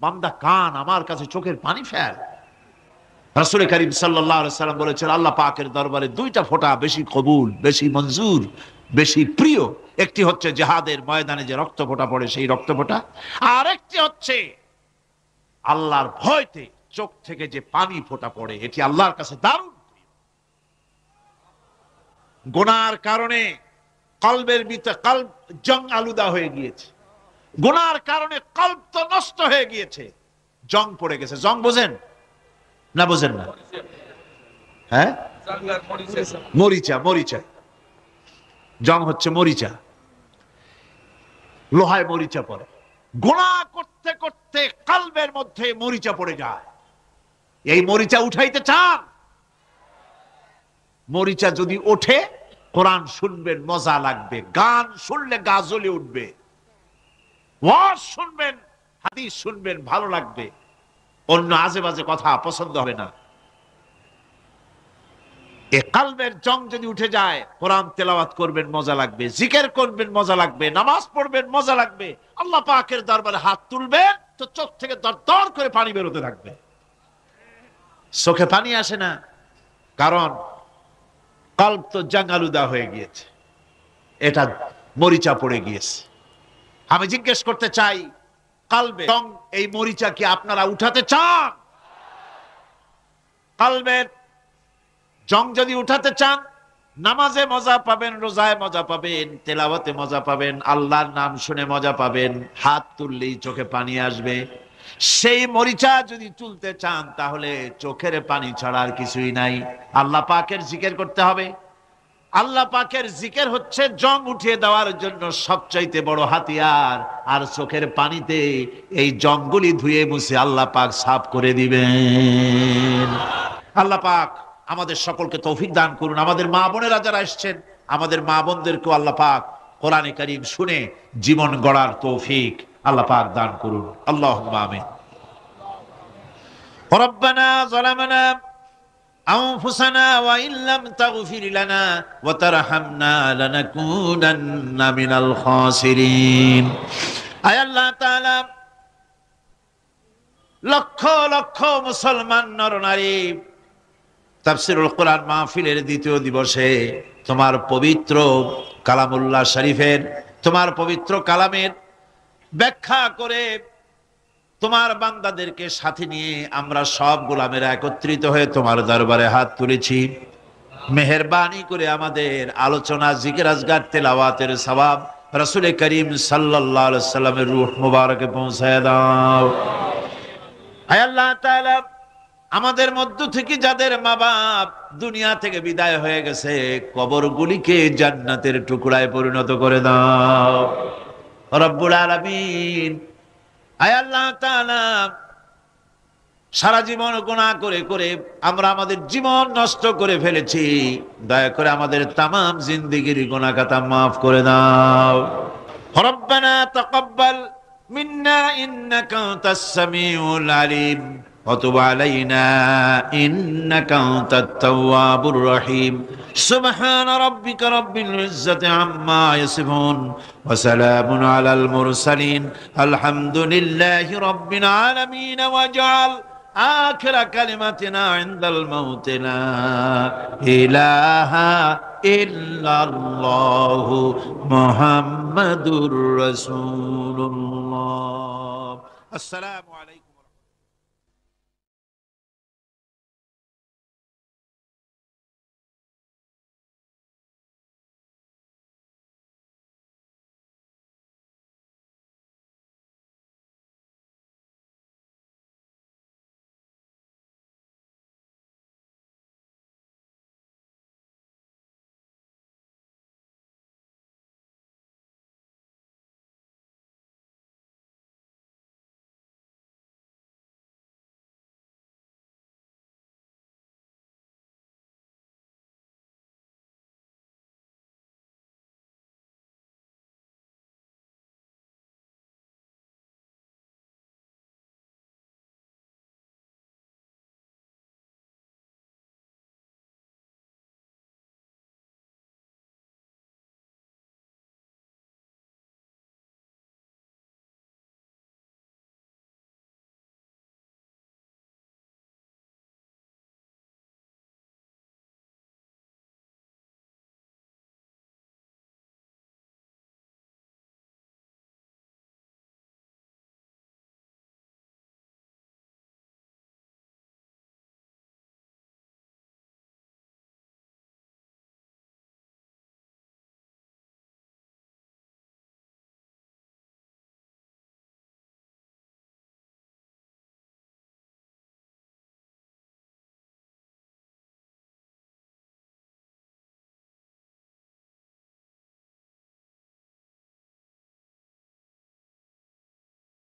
বান্দা কান আমার কাছে চোখের পানি ফেল। রাসূল করিম সাল্লাল্লাহু আলাইহি সাল্লাম বলেছেন, আল্লাহ পাকের দরবারে দুইটা ফোঁটা বেশি কবুল, বেশি মঞ্জুর, বেশি প্রিয়। একটি হচ্ছে জিহাদের ময়দানে যে রক্ত ফোঁটা পড়ে সেই রক্ত ফোঁটা, আর একটি হচ্ছে আল্লাহর ভয়তে চোখ থেকে যে পানি ফোঁটা পড়ে, এটি আল্লাহর কাছে দারুণ প্রিয়। গুনার কারণে কলবের ভিতরে কলব জং আলুদা হয়ে গিয়েছে, গুনার কারণে কলব তো নষ্ট হয়ে গিয়েছে, জং পড়ে গেছে। জং বোঝেন না? বোঝেন না? হ্যাঁ, মরিচা। মরিচা জং হচ্ছে মরিচা, লোহায় মরিচা পড়ে। গুনাহ করতে করতে কলবের মধ্যে মরিচা পড়ে যায়। এই মরিচা উঠাইতে চান? মরিচা যদি ওঠে, কোরআন শুনবেন মজা লাগবে, গান শুনলে গা জ্বলে উঠবে, ওয়াজ শুনবেন, হাদিস শুনবেন ভালো লাগবে, অন্য আজে বাজে কথা পছন্দ হবে না। এই কলবের জং যদি উঠে যায়, কোরআন তেলাওয়াত করবেন মজা লাগবে, জিকির করবেন মজা লাগবে, নামাজ পড়বেন মজা লাগবে, আল্লাহ পাকের দরবারে হাত তুলবেন তো চোখ থেকে দরদর করে পানি বেরোতে থাকবে। চোখে পানি আসে না, কারণ কলব তো জাঙ্গালুদা হয়ে গিয়েছে, এটা মরিচা পড়ে গিয়েছে। আমি জিজ্ঞেস করতে চাই, কলবে জং, এই মরিচা কি আপনারা উঠাতে চান? কলবের জং যদি উঠাতে চান, নামাজে মজা পাবেন, রোজায় মজা পাবেন, তেলাওয়াতে মজা পাবেন, আল্লাহর নাম শুনে মজা পাবেন, হাত তুললেই চোখে পানি আসবে। সেই মরিচা যদি তুলতে চান, তাহলে চোখের পানি ছাড়া আর কিছুই নাই, আল্লাহ পাকের জিকির করতে হবে। আল্লাহ পাকের জিকির হচ্ছে জং উঠিয়ে দেওয়ার জন্য সবচাইতে বড় হাতিয়ার। আর চোখের পানিতে এই জংগুলি ধুয়ে মুছে আল্লাহ পাক সাফ করে দিবেন। আল্লাহ পাক আমাদের সকলকে তৌফিক দান করুন। আমাদের মা বোনেরা যারা এসেছেন, আমাদের মা বোনদেরকেও আল্লাহ পাক কোরআনে কারীম শুনে জীবন গড়ার তৌফিক আল্লাহ পাক দান করুন। আল্লাহুম্মা আমিন। রব্বানা যালামনা আনফুসানা ওয়া ইল্লাম তাগফির লানা ওয়া তারহামনা লানাকুনান্না মিনাল খাসিরিন। আয় আল্লাহ তাআলা, লক্ষ লক্ষ মুসলমান নরনারী তাফসীরুল কোরআন মাহফিলের দ্বিতীয় দিবসে তোমার পবিত্র কালামুল্লাহ শরীফের, তোমার পবিত্র কালামের ব্যাখ্যা করে তোমার বান্দাদেরকে সাথে নিয়ে আমরা সব গোলামেরা একত্রিত হয়ে তোমার দরবারে হাত তুলেছি। মেহেরবানি করে আমাদের আলোচনা, জিকির, আজগার, তেলাওয়াতের সওয়াব রাসূল করিম সাল্লাল্লাহু আলাইহি ওয়াসাল্লামের রূহ মুবারকে পৌঁছায় দাও। আয় আল্লাহ তাআলা, আমাদের মধ্য থেকে যাদের মা বাপ দুনিয়া থেকে বিদায় হয়ে গেছে, কবরগুলিকে জান্নাতের টুকরায় পরিণত করে দাও রব্বুল আলামিন। আয় আল্লাহ তাআলা, সারা জীবন গুনাহ করে করে আমরা আমাদের জীবন নষ্ট করে ফেলেছি, দয়া করে আমাদের তামাম জিন্দেগির গুনাহ খাতা মাফ করে দাও। রব্বানা তাকাব্বাল মিন্না ইন্নাকা আনতাস সামিউল আলিম ওয়া তুব আলাইনা ইন্নাকা আনতাত তাওয়াবুর রহিম। সুবহানা রাব্বিকা রাব্বিল ইজ্জাতি আম্মা ইয়াসিফুন ওয়া সালামুন আলাল মুরসালিন আলহামদুলিল্লাহি রাব্বিল আলামিন। ওয়াজআল آخر كلمتنا عند الموت لا إله إلا الله محمد رسول الله. السلام عليكم.